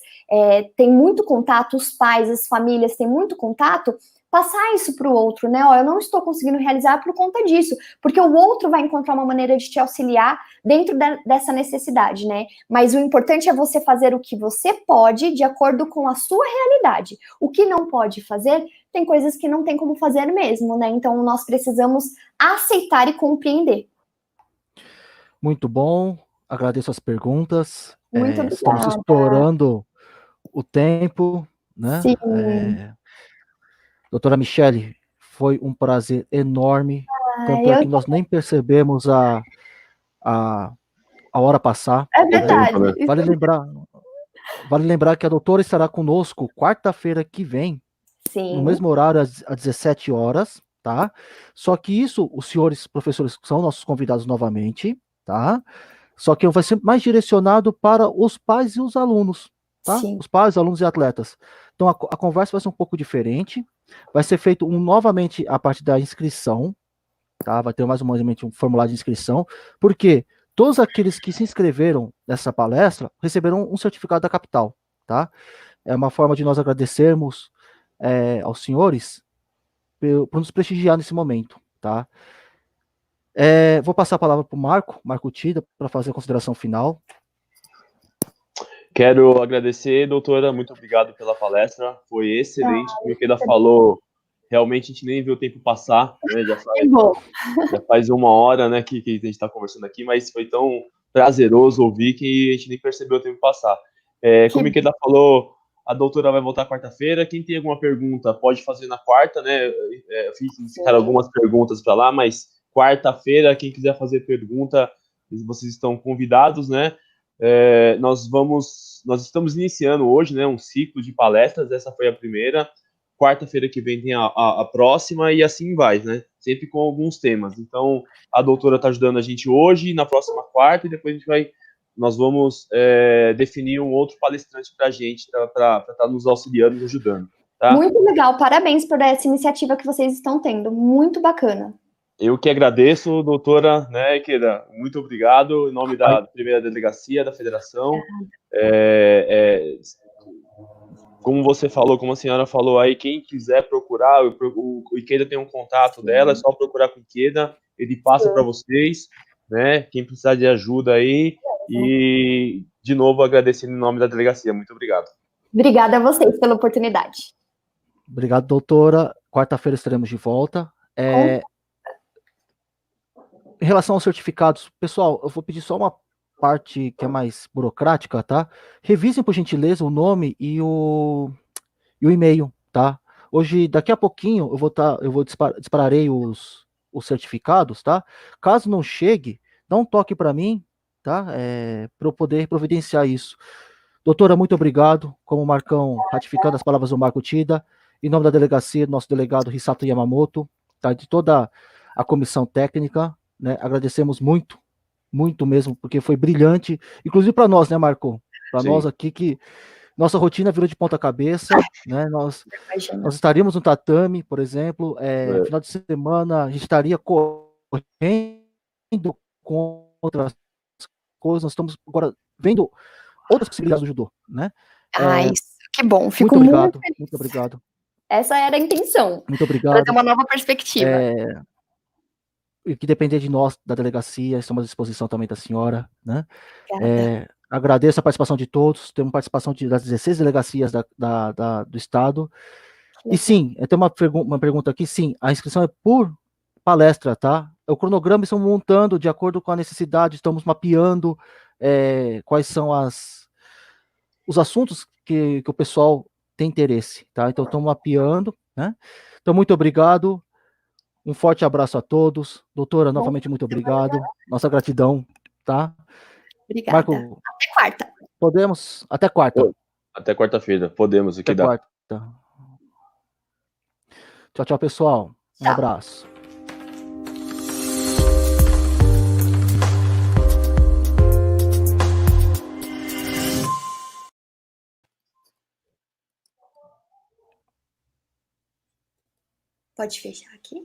têm muito contato, os pais, as famílias têm muito contato, passar isso para o outro, né? Eu não estou conseguindo realizar por conta disso, porque o outro vai encontrar uma maneira de te auxiliar dentro dessa necessidade, né? Mas o importante é você fazer o que você pode de acordo com a sua realidade. O que não pode fazer, tem coisas que não tem como fazer mesmo, né? Então, nós precisamos aceitar e compreender. Muito bom, agradeço as perguntas. Muito obrigada. Estamos estourando o tempo, né? Sim. Doutora Michele, foi um prazer enorme. Tanto é que nós nem percebemos a hora passar. É verdade. Vale lembrar que a doutora estará conosco quarta-feira que vem, Sim. no mesmo horário, às 17 horas, tá? Só que isso, os senhores professores são nossos convidados novamente, tá? Só que vai ser mais direcionado para os pais e os alunos, tá? Sim. Os pais, alunos e atletas. Então, a conversa vai ser um pouco diferente. Vai ser feito novamente a parte da inscrição, tá? Vai ter mais um formulário de inscrição, porque todos aqueles que se inscreveram nessa palestra receberão um certificado da capital, tá? É uma forma de nós agradecermos aos senhores por nos prestigiar nesse momento, tá? Vou passar a palavra para o Marco Tida, para fazer a consideração final. Quero agradecer, doutora, muito obrigado pela palestra, foi excelente, o que ela falou, realmente a gente nem viu o tempo passar, né? Já faz 1 hora, né, que a gente está conversando aqui, mas foi tão prazeroso ouvir que a gente nem percebeu o tempo passar. Como a Miquela falou, a doutora vai voltar quarta-feira, quem tem alguma pergunta pode fazer na quarta, né? Ficaram algumas perguntas para lá, mas quarta-feira, quem quiser fazer pergunta, vocês estão convidados, né? nós estamos iniciando hoje, né, um ciclo de palestras. Essa foi a primeira. Quarta-feira que vem tem a próxima, e assim vai, né? Sempre com alguns temas. Então, a doutora está ajudando a gente hoje, na próxima quarta, e depois nós vamos definir um outro palestrante para a gente, para estar nos auxiliando, nos ajudando. Tá? Muito legal, parabéns por essa iniciativa que vocês estão tendo, muito bacana. Eu que agradeço, doutora, né, Ikeda, muito obrigado, em nome da primeira delegacia da federação. Como você falou, como a senhora falou aí, quem quiser procurar, o Ikeda tem um contato dela, é só procurar com o Ikeda, ele passa para vocês, né, quem precisar de ajuda aí, e, de novo, agradecendo em nome da delegacia. Muito obrigado. Obrigada a vocês pela oportunidade. Obrigado, doutora. Quarta-feira estaremos de volta. Em relação aos certificados, pessoal, eu vou pedir só uma parte que é mais burocrática, tá? Revisem, por gentileza, o nome e o e-mail, tá? Hoje, daqui a pouquinho, dispararei os certificados, tá? Caso não chegue, dá um toque para mim, tá? Para eu poder providenciar isso. Doutora, muito obrigado. Como o Marcão, ratificando as palavras do Marco Tida, em nome da delegacia, nosso delegado Hisato Yamamoto, tá? De toda a comissão técnica, né? Agradecemos muito, muito mesmo, porque foi brilhante, inclusive para nós, né, Marco? Para nós aqui, que nossa rotina virou de ponta cabeça, né? Nós estaríamos no tatame, por exemplo, final de semana a gente estaria correndo com outras coisas, nós estamos agora vendo outras possibilidades do judô, né? Isso, que bom, fico muito obrigado, muito feliz. Muito obrigado. Essa era a intenção. Muito obrigado. Trazer uma nova perspectiva. E que depender de nós, da delegacia, estamos à disposição também da senhora, né? Agradeço a participação de todos, temos participação das 16 delegacias do estado. E sim, tem uma pergunta aqui, sim, a inscrição é por palestra, tá? O cronograma estamos montando de acordo com a necessidade, estamos mapeando quais são os assuntos que o pessoal tem interesse, tá? Então, estamos mapeando, né? Então, muito obrigado, um forte abraço a todos. Doutora, novamente, muito obrigado. Nossa gratidão, tá? Obrigada. Marco, até quarta. Podemos? Até quarta. Até quarta-feira, podemos. Até quarta. Tchau, tchau, pessoal. Um abraço. Pode fechar aqui?